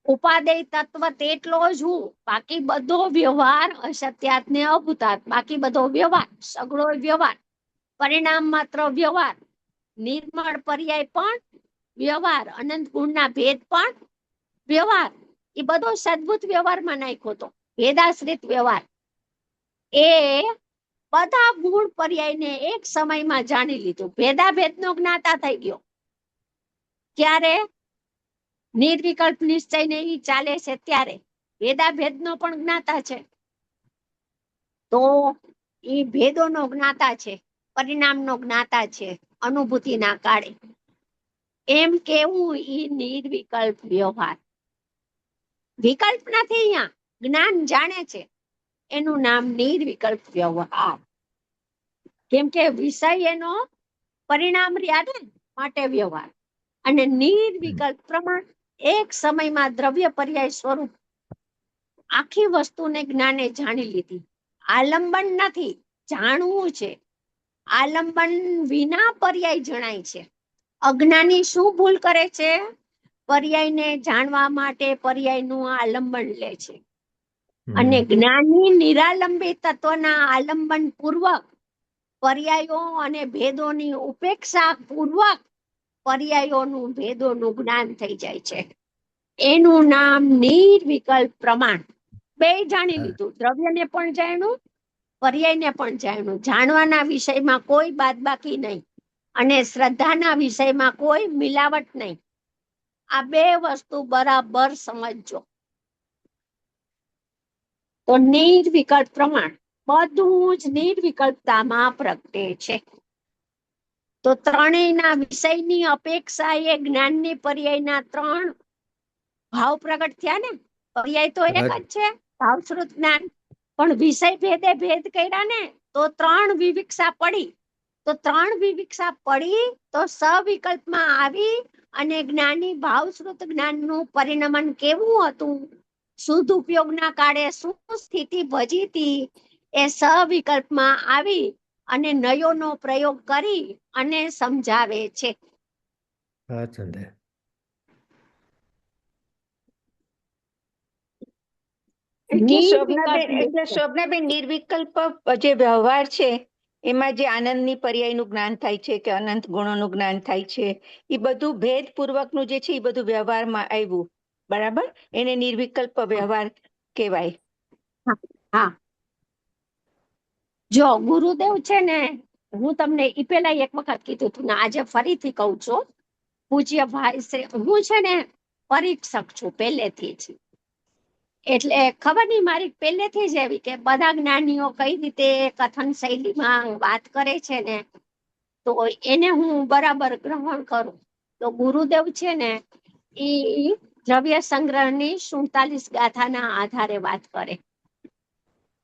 ઉપાદેય તત્વ તેટલો જ હું, બાકી બધો વ્યવહાર અસત્યાત ને અભૂતાત, બાકી બધો વ્યવહાર, સગળો વ્યવહાર, પરિણામ માત્ર વ્યવહાર, નિર્મળ પર્યાય પણ વ્યવહાર, અનંત ગુણના ભેદ પણ વ્યવહાર. એ બધો સદભૂત વ્યવહારમાં નાખ્યો હતો, ભેદાશ્રિત વ્યવહાર. એ બધા ગુણ પર્યાયને એક સમયમાં જાણી લીધું. ભેદાભેદનો જ્ઞાતા થઈ ગયો. ક્યારે? નિર્વિકલ્પ નિશ્ચય ને ઈ ચાલે છે ત્યારે ભેદાભેદનો પણ જ્ઞાતા છે. તો ઈ ભેદોનો જ્ઞાતા છે, પરિણામનો જ્ઞાતા છે અનુભૂતિના કાળે. એમ કેવું ઈ નિર્વિકલ્પ વ્યવહાર. વિકલ્પ નથી અહીંયા, જ્ઞાન જાણે છે, એનું નામ નિર્વિકલ્પ વ્યવહાર. કેમ કે વિષય એનો પરિણામ રહ્યા ને, માટે વ્યવહાર. અને નિર્વિકલ્પ પ્રમાણ એક સમયમાં દ્રવ્ય પર્યાય સ્વરૂપ આખી વસ્તુને જ્ઞાને જાણી લીધી. આલંબન નથી, જાણવું છે. આલંબન વિના પર્યાય જણાય છે. અજ્ઞાની શું ભૂલ કરે છે? પર્યાયને જાણવા માટે પર્યાયનું આલંબન લે છે. અને જ્ઞાની નિરાલંબિત તત્વના આલંબન પૂર્વક પર્યાયો અને ભેદોની ઉપેક્ષા પૂર્વક પર્યાયોનું ભેદોનું જ્ઞાન થઈ જાય છે. એનું નામ નિર્વિકલ્પ પ્રમાણ. બે જાણી લીધું, દ્રવ્યને પણ જાણ્યું, પર્યાયને પણ જાણ્યું. જાણવાના વિષયમાં કોઈ બાદબાકી નહીં અને શ્રદ્ધાના વિષયમાં કોઈ મિલાવટ નહીં. આ બે વસ્તુ બરાબર સમજજો. તો નિર્વિકલ્પ પ્રમાણ બધું જ નિર્વિકલ્પતામાં પ્રગટે છે. તો ત્રણેયના વિષયની અપેક્ષા એ જ્ઞાનની પર્યાયના ત્રણ ભાવ પ્રગટ થયા ને. પર્યાય તો એક જ છે, ભાવશ્રુત જ્ઞાન, પણ વિષય ભેદે ભેદ કર્યા ને તો ત્રણ વિવિક્ષા પડી. તો ત્રણ વિવિક્ષા પડી તો સવિકલ્પમાં આવી અને જ્ઞાની ભાવશ્રુત જ્ઞાનનું પરિણમન કેવું હતું, શુદ્ધ ઉપયોગના કાળે શું સ્થિતિ ભજી હતી, એ સવિકલ્પમાં આવી અને નયોનો પ્રયોગ કરી અને સમજાવે છે. સુંદર. શોભનાબેન, નિર્વિકલ્પ જે વ્યવહાર છે એમાં જે આનંદની પર્યાયનું જ્ઞાન થાય છે કે અનંત ગુણોનું જ્ઞાન થાય છે, એ બધું ભેદપૂર્વકનું જે છે એ બધું વ્યવહારમાં આવ્યું, બરાબર? એને નિર્વિકલ્પ વ્યવહાર કહેવાય. હા, જો ગુરુદેવ છે ને, હું તમને ઈ પેલા એક વખત કીધું હતું ને આજે ફરીથી કહું છું. પૂજ્ય ભાઈ શ્રી, હું છે ને પરીક્ષક છું પહેલેથી જ. એટલે ખબર નહીં મારી પહેલેથી જ એવી કે બધા જ્ઞાનીઓ કઈ રીતે કથન શૈલીમાં વાત કરે છે ને, તો એને હું બરાબર ગ્રહણ કરું. તો ગુરુદેવ છે ને એ દ્રવ્ય સંગ્રહની 47 ગાથાના આધારે વાત કરે.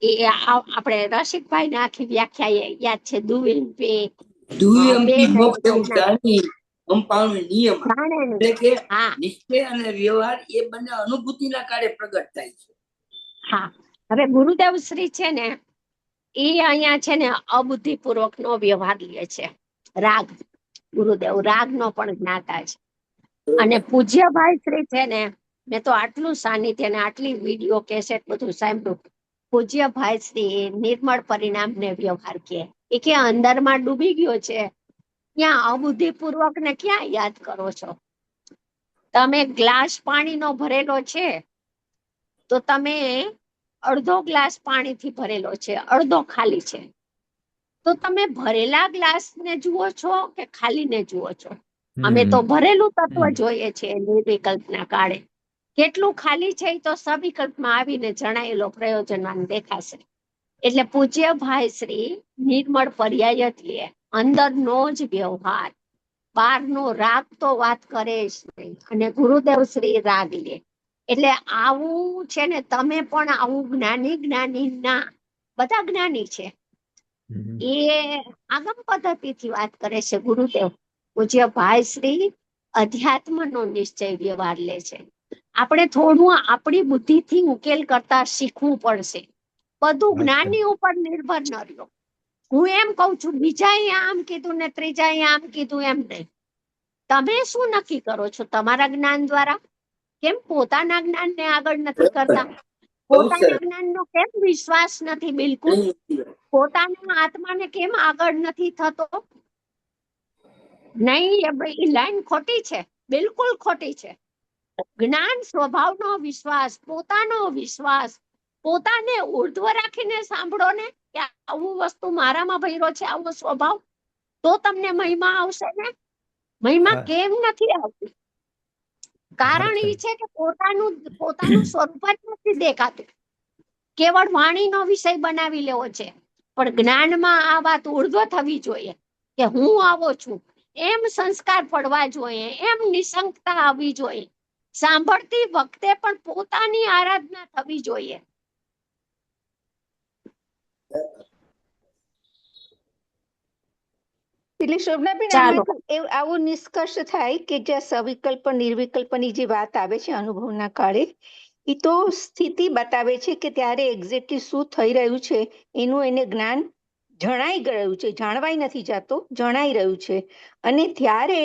એ આપણે રસિકભાઈ ને આખી વ્યાખ્યા યાદ છે. નિશ્ચય અને વ્યવહાર એ બંને અનુભૂતિના કાળે પ્રગટ થાય છે. હા, હવે ગુરુદેવ શ્રી છે ને એ અહીંયા છે ને અબુદ્ધિપૂર્વક નો વ્યવહાર લે છે. રાગ, ગુરુદેવ રાગ નો પણ જ્ઞાતા છે. અને પૂજ્યભાઈ શ્રી છે ને, મેં તો આટલું સાનિધ્ય ને આટલી વિડીયો કેસેટ બધું સાંભળ્યું. પૂજ્યભાઈ શ્રી નિર્મળ પરિણામ ને વ્યવહાર કે અંદરમાં ડૂબી ગયો છે, ત્યાં અબુદ્ધિપૂર્વક ને ક્યાં યાદ કરો છો? તમે ગ્લાસ પાણીનો ભરેલો છે તો તમે અડધો ગ્લાસ પાણીથી ભરેલો છે, અડધો ખાલી છે, તો તમે ભરેલા ગ્લાસ ને જુઓ છો કે ખાલી ને જુઓ છો? અમે તો ભરેલું તત્વ જોઈએ છે નિર્વિકલ્પના કાળે. કેટલું ખાલી છે એ તો સવિકલ્પમાં આવીને જણાયેલો પ્રયોજનવાન દેખાશે. એટલે પૂજ્ય ભાઈ શ્રી નિર્મળ પર્યાય જ લે, અંદરનો જ વ્યવહાર, બહારનો રાગ તો વાત કરે જ નહીં. અને ગુરુદેવ શ્રી રાગ લે. એટલે આવું છે ને, તમે પણ આવું જ્ઞાની ના બધા જ્ઞાની છે એ આગમ પદ્ધતિથી વાત કરે છે. ગુરુદેવ પૂજ્ય ભાઈ શ્રી અધ્યાત્મનો નિશ્ચય વ્યવહાર લે છે. આપણે થોડું આપણી બુદ્ધિથી ઉકેલ કરતા શીખવું પડશે. બધું જ્ઞાની ઉપર નિર્ભર ન રહ્યો. હું એમ કઉ છું બીજાએ આમ કીધું ને ત્રીજાએ આમ કીધું એમ નહીં. તમે શું નક્કી કરો છો તમારા જ્ઞાન દ્વારા? કેમ પોતાના જ્ઞાનને આગળ નથી કરતા? પોતાના જ્ઞાનનો કેમ વિશ્વાસ નથી બિલકુલ? પોતાના આત્માને કેમ આગળ નથી થતો? નહીં, એ લાઈન ખોટી છે, બિલકુલ ખોટી છે. જ્ઞાન સ્વભાવનો વિશ્વાસ, પોતાનો વિશ્વાસ, પોતાને ઉર્ધ્વ રાખીને સાંભળો ને કે આવું વસ્તુ મારામાં ભર્યો છે, આવો સ્વભાવ, તો તમને મહિમા આવશે ને. મહિમા કેમ નથી આવતી? કારણ એ છે કે પોતાનું સ્વરૂપ જ નથી દેખાતું. કેવળ વાણીનો વિષય બનાવી લેવો છે. પણ જ્ઞાનમાં આ વાત ઉર્ધ્વ થવી જોઈએ કે હું આવો છું, એમ સંસ્કાર પડવા જોઈએ, એમ નિશંકતા આવવી જોઈએ. સાંભળતી વખતે પણ પોતાની આરાધના થવી જોઈએ. એટલે શોભનાબેન ચાલો. આમાં આવો નિષ્કર્ષ થાય કે જે સવિકલ્પ નિર્વિકલ્પની જે વાત આવે છે અનુભવના કાળે, એ તો સ્થિતિ બતાવે છે કે ત્યારે એક્ઝેક્ટલી શું થઈ રહ્યું છે એનું એને જ્ઞાન જણાઈ ગયું છે, જાણવાય નથી જતો, જણાઈ રહ્યું છે. અને ત્યારે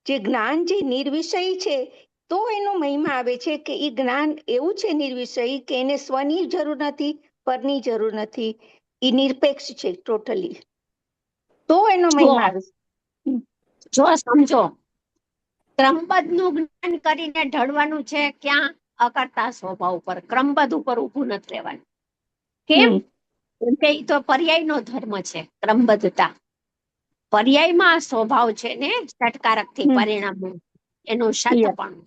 જે જ્ઞાન જે નિર્વિષય છે તો એનો મહિમા આવે છે કે એ જ્ઞાન એવું છે નિર્વિષય કે એને સ્વની જરૂર નથી, પરની જરૂર નથી, એ નિરપેક્ષ છે ટોટલી, તો એનો મહિમા આવે છે. જો સમજો, ક્રમબદ્ધ નું જ્ઞાન કરીને ઢળવાનું છે ક્યાં? અકર્તા સ્વભાવ ઉપર, ક્રમબદ્ધ ઉપર ઊભું નથી રહેવાનું. કેમ? કેમ કે ઈ તો પર્યાયનો ધર્મ છે ક્રમબદ્ધતા. પર્યાયમાં સ્વભાવ છે ને ષટકારક થી પરિણામ એનું સતપણું.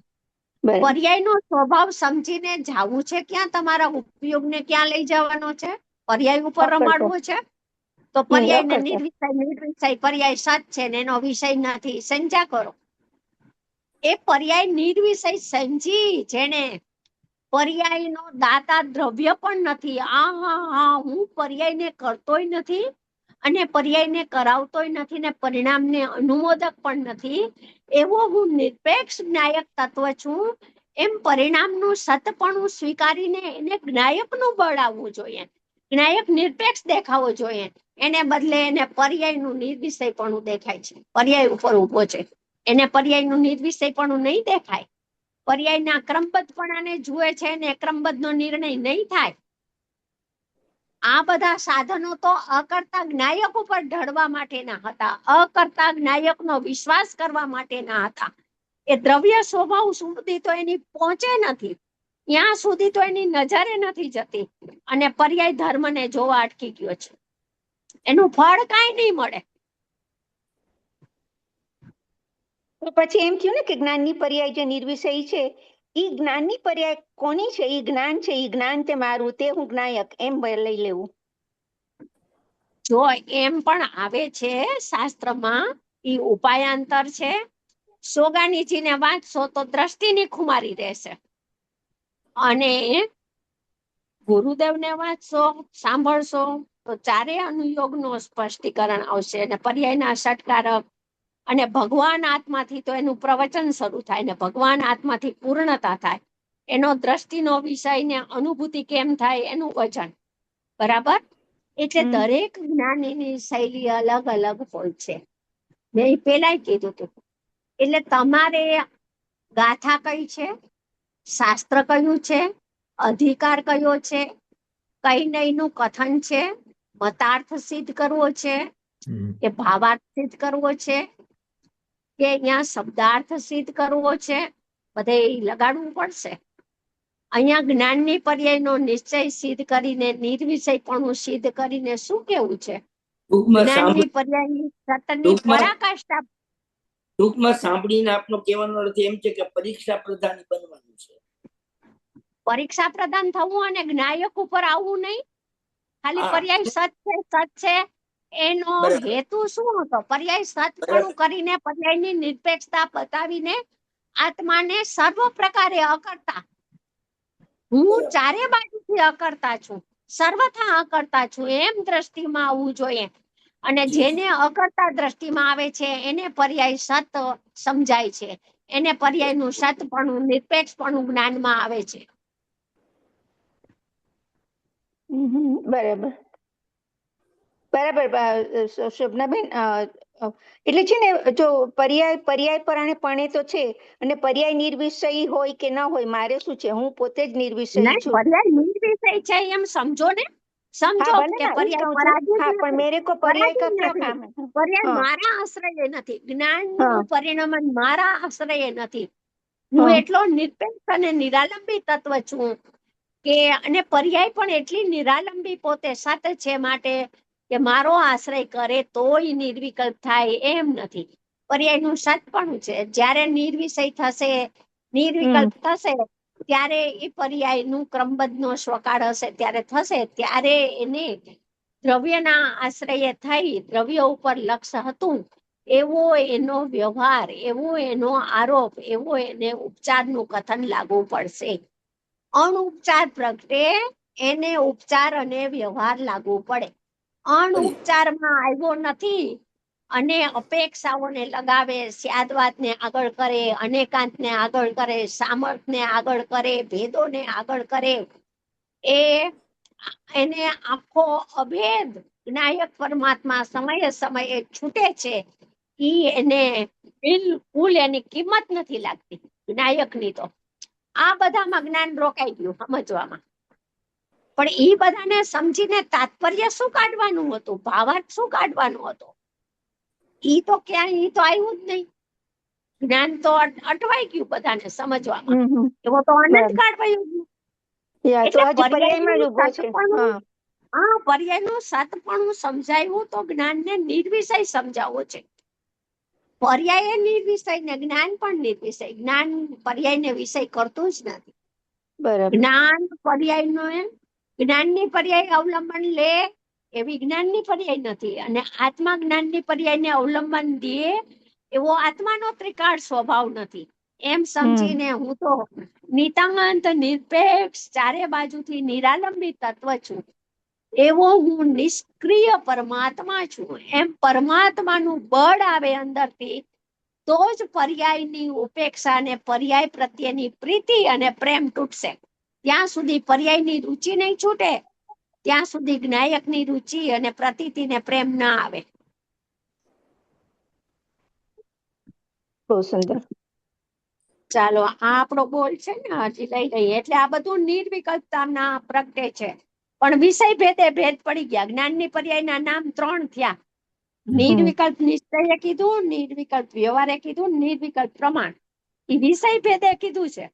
પર્યાયનો સ્વભાવ સમજીને જાવું છે ક્યાં? તમારા ઉપયોગને ક્યાં લઈ જવાનો છે? પર્યાય ઉપર રમાડવો છે. તો પર્યાય ને નિર્વિષય પર્યાય સત છે ને એનો વિષય નથી, સમજ્યા કરો. એ પર્યાય નિર્વિષય સમજી જેને પર્યાયનો દાતા દ્રવ્ય પણ નથી, હું પર્યાયને કરતોય નથી અને પર્યાયને કરાવતોય નથી ને પરિણામને અનુમોદક પણ નથી, એવો હું નિરપેક્ષ જ્ઞાયક તત્વ છું. એમ પરિણામનું સતપણું સ્વીકારીને એને જ્ઞાયકનું બળ આવવું જોઈએ, જ્ઞાયક નિરપેક્ષ દેખાવો જોઈએ. એને બદલે એને પર્યાયનું નિર્વિષયપણું દેખાય છે, પર્યાય ઉપર ઉભો છે, એને પર્યાયનું નિર્વિષયપણું નહીં દેખાય. પર્યાયના ક્રમબદ્ધપણાને જુએ છે ને ક્રમબદ્ધનો નિર્ણય નહીં થાય. આ બધા સાધનો તો અકર્તા જ્ઞાયક ઉપર ઢળવા માટેના હતા, અકર્તા જ્ઞાયકનો વિશ્વાસ કરવા માટેના હતા. એ દ્રવ્ય સ્વભાવ સુધી તો એની પહોંચે નથી, ત્યાં સુધી તો એની નજરે નથી જતી અને પર્યાય ધર્મને જોવા અટકી ગયો છે. એનું ફળ કાંઈ નહીં મળે. તો પછી એમ થયું ને કે જ્ઞાનની પર્યાય જે નિર્વિષય છે એ જ્ઞાનની પર્યાય કોની છે? એ જ્ઞાન છે, એ જ્ઞાન તે મારું, તે હું જ્ઞાયક એમ લઈ લેવું. જો એમ પણ આવે છે શાસ્ત્રમાં, ઈ ઉપાયાંતર છે. સોગાનીજીને વાંચશો તો દ્રષ્ટિની ખુમારી રહેશે, અને ગુરુદેવને વાંચશો સાંભળશો તો ચારે અનુયોગનો સ્પષ્ટીકરણ આવશે અને પર્યાયના ષટકારક અને ભગવાન આત્માથી તો એનું પ્રવચન શરૂ થાય ને ભગવાન આત્માથી પૂર્ણતા થાય. એનો દ્રષ્ટિનો વિષય ને અનુભૂતિ કેમ થાય એનું વચન. બરાબર? એટલે દરેક જ્ઞાનીની શૈલી અલગ અલગ હોય છે. મેં પેલાય કીધું હતું. એટલે તમારે ગાથા કઈ છે, શાસ્ત્ર કયું છે, અધિકાર કયો છે, કઈ નહીનું કથન છે, મતાર્થ સિદ્ધ કરવો છે કે ભાવાર્થ સિદ્ધ કરવો છે કે અહીંયા શબ્દાર્થ સિદ્ધ કરવો છે, બધે લગાડવું પડશે. અહીંયા જ્ઞાનની પર્યાયનો નિશ્ચય સિદ્ધ કરીને નિર્વિષયપણું સિદ્ધ કરીને શું કેવું છે? જ્ઞાનની પર્યાયની સતની પરાકાષ્ઠા. ટૂંકમાં સાંભળીને આપનો કહેવાનો અર્થ એમ છે કે પરીક્ષા પ્રધાન બનવાનું છે. પરીક્ષા પ્રધાન થવું અને જ્ઞાયક ઉપર આવવું નહીં. ખાલી પર્યાય સત છે એનો હેતુ શું હતો? પર્યાય સતપણું કરીને પર્યાયની નિરપેક્ષતા બતાવીને આત્માને સર્વ પ્રકારે અકર્તા, હું ચારે બાજુથી અકર્તા છું, સર્વથા અકર્તા છું એમ દ્રષ્ટિમાં આવવું જોઈએ. અને જેને અકર્તા દ્રષ્ટિમાં આવે છે એને પર્યાય સત સમજાય છે, એને પર્યાયનું સતપણું નિરપેક્ષપણું જ્ઞાનમાં આવે છે. બરાબર બરાબર શોભનાબેન. એટલે છે ને, જો પર્યાય પરાણે પણે તો છે અને પર્યાય નિર્વિષય હોય કે ન હોય, મારે શું છે, હું પોતે જ નિર્વિષય છું. પર્યાય નિર્વિષય છે એમ સમજો ને, સમજો કે પર્યાય પણ મેરે કો પર્યાય કા ક્યાં કામ હે? પર્યાય મારા આશ્રય નથી, જ્ઞાનનું પરિણામ મારા આશ્રય નથી. હું એટલો નિરપેક્ષ અને નિરાલંબી તત્વ છું કે, અને પર્યાય પણ એટલી નિરાલંબી પોતે સત છે માટે કે મારો આશ્રય કરે તોય નિર્વિકલ્પ થાય એમ નથી. પર્યાયનું સતપણું છે. જ્યારે નિર્વિષય થશે, નિર્વિકલ્પ થશે, ત્યારે એ પર્યાયનું ક્રમબદ્ધનો સ્વકાળ હશે ત્યારે થશે, ત્યારે એને દ્રવ્યના આશ્રય થઈ દ્રવ્ય ઉપર લક્ષ્ય હતું એવો એનો વ્યવહાર, એવો એનો આરોપ, એવો એને ઉપચારનું કથન લાગવું પડશે. અણુપચાર પ્રગટે એને ઉપચાર અને વ્યવહાર લાગવું પડે. અણુપચારમાં આવ્યો નથી અને અપેક્ષાઓને લગાવે, સ્યાદવાદને આગળ કરે, અનેકાંતને આગળ કરે, સામર્થને આગળ કરે, ભેદોને આગળ કરે, એને આખો અભેદ જ્ઞાયક પરમાત્મા સમયે સમયે છૂટે છે. એને બિલકુલ એની કિંમત નથી લાગતી જ્ઞાયકની. તો આ બધામાં જ્ઞાન રોકાઈ ગયું સમજવામાં. પણ એ બધાને સમજીને તાત્પર્ય શું કાઢવાનું હતું, ભાવાર્થ શું કાઢવાનું હતો, ઈ તો ક્યાંય ઈ તો આવ્યું જ નહીં. જ્ઞાન તો અટવાઈ ગયું બધાને સમજવામાં. એવો તો અનંત કાળ વયો ગયો. એટલે પર્યાયનું સાતપણું સમજાવ્યું તો જ્ઞાનને નિર્વિષય સમજાવવું છે. પર્યાય નિર્વિષય ને જ્ઞાન પણ નિર્વિષય. જ્ઞાન પર્યાયને વિષય કરતું જ નથી. બરાબર. જ્ઞાન પર્યાયનું, જ્ઞાનની પર્યાય અવલંબન લે એ વિજ્ઞાનની પર્યાય નથી, અને આત્મા જ્ઞાનની પર્યાયને અવલંબન દે એવો આત્માનો ત્રિકાળ સ્વભાવ નથી. એમ સમજીને હું તો નિતાંત નિરપેક્ષ ચારે બાજુથી નિરાલંબિત તત્વ છું, એવો હું નિષ્ક્રિય પરમાત્મા છું. એમ પરમાત્માનું બળ આવે અંદરથી તો જ પર્યાયની ઉપેક્ષા ને પર્યાય પ્રત્યેની પ્રીતિ અને પ્રેમ તૂટશે. ત્યાં સુધી પર્યાયની રુચિ નહીં છૂટે, ત્યાં સુધી જ્ઞાયકની રુચિ અને પ્રતીતિ ને પ્રેમ ના આવે. બહુ સુંદર. ચાલો, આ આપણો બોલ છે ને, હજી લઈ લઈએ. એટલે આ બધું નિર્વિકલ્પતાના પ્રગટે છે. પણ વિષય ભેદે ભેદ પડી ગયા. જ્ઞાનની પર્યાયના નામ 3 થયા. નિર્વિકલ્પ નિશ્ચય કીધું, નિર્વિકલ્પ વ્યવહારે કીધું, નિર્વિકલ્પ પ્રમાણ. એ વિષય ભેદે કીધું છે.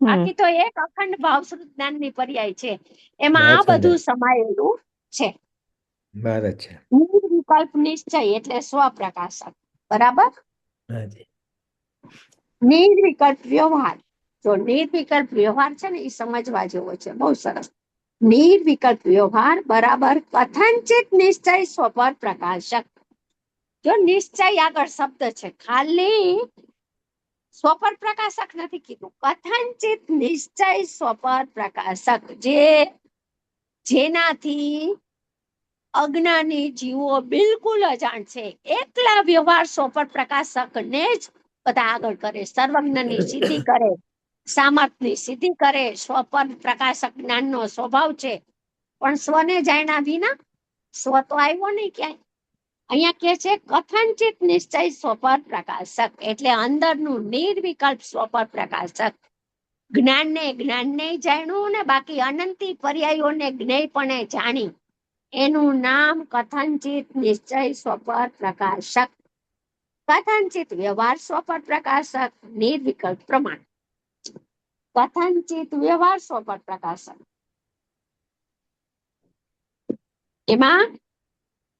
બાકી તો એક અખંડ ભાવશ્રુત જ્ઞાનની પર્યાય છે. એમાં આ બધું સમાયેલું છે. બરાબર છે. નિર્વિકલ્પ નિશ્ચય એટલે સ્વપ્રકાશક. બરાબર. હાજી. નિર્વિકલ્પ વ્યવહાર. જો નિર્વિકલ્પ વ્યવહાર છે ને, એ સમજવા જેવો છે. બહુ સરસ. નિર્વિકલ્પ વ્યવહાર બરાબર કથનચિત નિશ્ચય સ્વપર પ્રકાશક. જો નિશ્ચય આગળ શબ્દ છે, ખાલી સ્વપર પ્રકાશક નથી કીધું. કથનચિત નિશ્ચય સ્વપર પ્રકાશક, જેનાથી અજ્ઞાની જીવો બિલકુલ અજાણ છે. એકલા વ્યવહાર સ્વપર પ્રકાશક ને જ બધા આગળ કરે. સર્વજ્ઞની સિદ્ધિ કરે, સામર્થની સિદ્ધિ કરે. સ્વપર પ્રકાશક જ્ઞાનનો સ્વભાવ છે. પણ સ્વને જાણ્યા વિના સ્વ તો આવ્યો નહીં ક્યાંય. અહીંયા કે છે કથનચિત નિશ્ચય સ્વપર પ્રકાશક, એટલે અંદરનું નિર્વિકલ્પ સ્વપર પ્રકાશક. જ્ઞાનને જાણ્યું ને બાકી અનંતી પર્યાયોને જ્ઞેયપણે જાણી, એનું નામ કથનચિત નિશ્ચય સ્વપર પ્રકાશક. કથનચિત વ્યવહાર સ્વપર પ્રકાશક, નિર્વિકલ્પ પ્રમાણ. કથનચિત વ્યવહાર સ્વપર પ્રકાશક. એમાં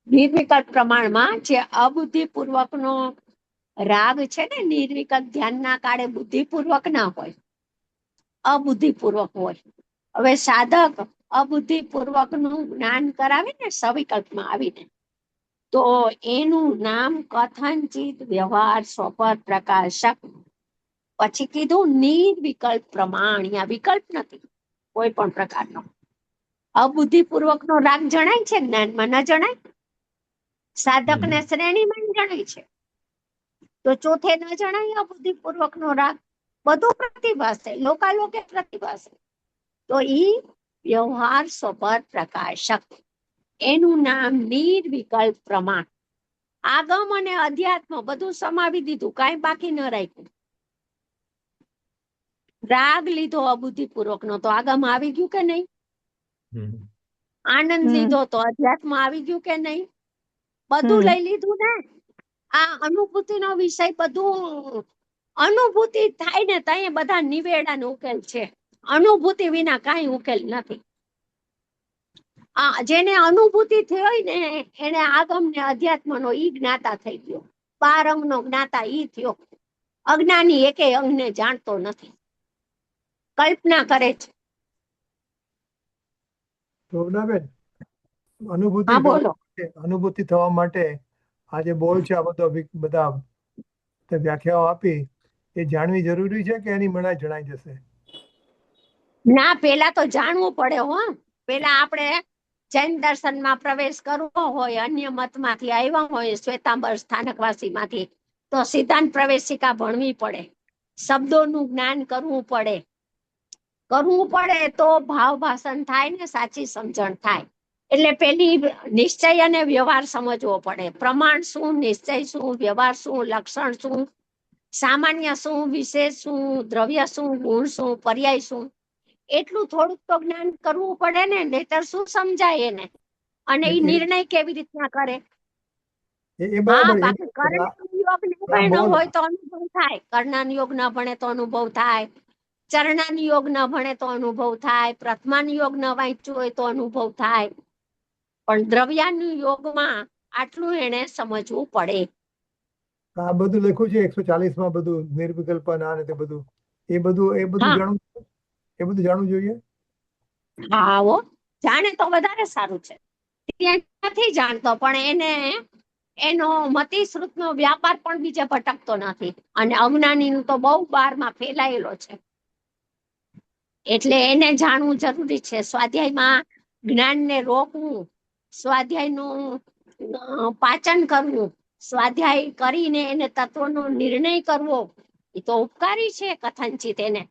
નિર્વિકલ્પ પ્રમાણમાં જે અબુદ્ધિપૂર્વકનો રાગ છે ને, નિર્વિકલ્પ ધ્યાનના કાળે બુદ્ધિપૂર્વક ના હોય, અબુદ્ધિપૂર્વક હોય. હવે સાધક અબુદ્ધિપૂર્વકનું જ્ઞાન કરાવે ને સવિકલ્પમાં આવીને, તો એનું નામ કથનચિત વ્યવહાર સ્વપર પ્રકાશક. પછી કીધું નિર્વિકલ્પ પ્રમાણ. અહીંયા વિકલ્પ નથી કોઈ પણ પ્રકારનો. અબુદ્ધિપૂર્વકનો રાગ જણાય છે, જ્ઞાનમાં ન જણાય. સાધકને શ્રેણીમાં જણાય છે, તો ચોથે ન જણાય અબુદ્ધિપૂર્વકનો રાગ. બધું પ્રતિભાસે, લોકાલોકે પ્રતિભાસે. તો ઈ વ્યવહાર સ્વપર પ્રકાશક, એનું નામ નિર્વિકલ્પ પ્રમાણ. આગમ અને અધ્યાત્મ બધું સમાવી દીધું, કાંઈ બાકી ન રાખ્યું. રાગ લીધો અબુદ્ધિપૂર્વકનો તો આગમ આવી ગયું કે નહીં? આનંદ લીધો તો અધ્યાત્મ આવી ગયું કે નહીં? બધું લઈ લીધું ને. આ અનુભૂતિનો વિષય બધું અનુભૂતિ થાય ને ત્યાં બધા નિવેડાનો ઉકેલ છે. અનુભૂતિ વિના કાંઈ ઉકેલ નથી. જેને અનુભૂતિ થઈ હોય ને એને આગમ ને અધ્યાત્મનો ઈ જ્ઞાતા થઈ ગયો. 12 અંગનો જ્ઞાતા ઈ થયો. અજ્ઞાની એકેય અંગને જાણતો નથી, કલ્પના કરે છે. શોભનાબેન, અનુભૂતિ થવા માટે આ જે બોલ છે, આ બધા વ્યાખ્યાઓ આપી, એ જાણવી જરૂરી છે કે એની મળે જણાઈ જશે? ના, પેલા તો જાણવું પડે. હો, પેલા આપણે જૈન દર્શનમાં પ્રવેશ કરવો હોય, અન્ય મતમાંથી આવ્યા હોય, શ્વેતાંબર સ્થાનકવાસીમાંથી, તો સિદ્ધાંત પ્રવેશિકા ભણવી પડે, શબ્દોનું જ્ઞાન કરવું પડે તો ભાવ ભાષણ થાય ને સાચી સમજણ થાય. એટલે પેલી નિશ્ચય અને વ્યવહાર સમજવો પડે. પ્રમાણ શું, નિશ્ચય શું, વ્યવહાર શું, લક્ષણ શું, સામાન્ય શું, વિશેષ શું, દ્રવ્ય શું, ગુણ શું, પર્યાય શું, એટલું થોડુંક તો જ્ઞાન કરવું પડે ને, નહીતર શું સમજાય એને, અને એ નિર્ણય કેવી રીતના કરે. એ બરાબર. બાકી કર્ણન યોગ ન ભણ્યો હોય તો અનુભવ થાય, કર્ણન યોગ ન ભણે તો અનુભવ થાય, ચરણાન યોગ ન ભણે તો અનુભવ થાય, પ્રથમાન યોગ ન વાંચ્યું હોય તો અનુભવ થાય, પણ દ્રવ્યાન યોગમાં આટલું એને સમજવું પડે. આ બધું લખ્યું છે 140 માં, બધું નિર્વિકલ્પન આ ને તે બધું, એ બધું જાણવું જોઈએ. હા હો, જાણે તો વધારે સારું છે. ત્યાં નથી જાણતો પણ એને એનો મતિશ્રુતનો વ્યાપાર પણ બીજે ભટકતો નથી, અને અજ્ઞાનીનું તો બહુ બહારમાં ફેલાયેલો છે. એટલે એને જાણવું જરૂરી છે. સ્વાધ્યાયમાં જ્ઞાનને રોકવું, સ્વાધ્યાયનું પાચન કરવું, સ્વાધ્યાય કરીને એને તત્વનો નિર્ણય કરવો, એ તો ઉપકારી છે કથનચિત. એને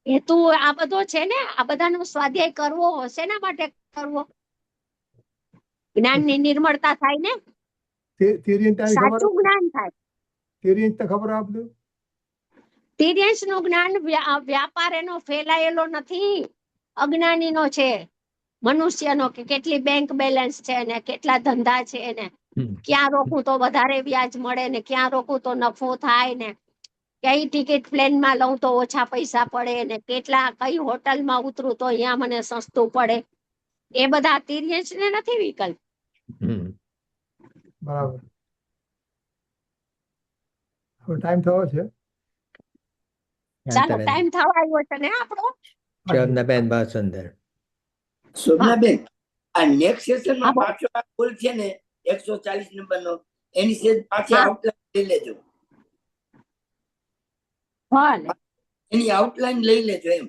હેતુ આ બધો છે ને, આ બધાનો સ્વાધ્યાય કરવો શેના માટે કરવો? જ્ઞાનની નિર્મળતા થાય ને, સાચું જ્ઞાન થાય. ખબર આપજો. તિર્યંશ નું જ્ઞાન વ્યાપાર એનો ફેલાયેલો નથી, અજ્ઞાનીનો છે. મનુષ્યનો કે કેટલી બેંક બેલેન્સ છે ને, કેટલા ધંધા છે ને, ક્યાં રોકું તો વધારે વ્યાજ મળે ને, ક્યાં રોકું તો નફો થાય ને, કઈ ટિકિટ પ્લેનમાં લઉં તો ઓછા પૈસા પડે ને, કઈ હોટલમાં ઉતરું તો અહીંયા મને સસ્તું પડે, એ બધા તિર્યંશ ને નથી વિકલ્પ. બરાબર. હવે ટાઈમ થયો છે. ચાલો, ટાઈમ થવા આવ્યો છે ને આપણો. શોભનાબેન બહુ સુંદર. શોભનાબેન, આ નેક્સ્ટ સેશનમાં પાછો આ બોલ છે ને 140 નંબરનો, એની સેજ પાછી આઉટલાઈન લઈ લેજો. એની આઉટલાઈન લઈ લેજો એમ.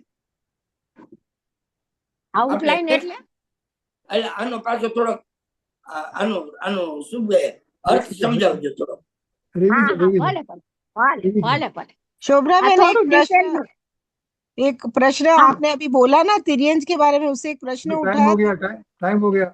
આઉટલાઈન એટલે આનો પાછો થોડો આનો શું અર્થ સમજાવજો થોડો. भले। शोभनाबेन, एक प्रश्न आपने अभी बोला ना तिर्यंश के बारे में, उससे एक प्रश्न उठा। टाइम हो गया।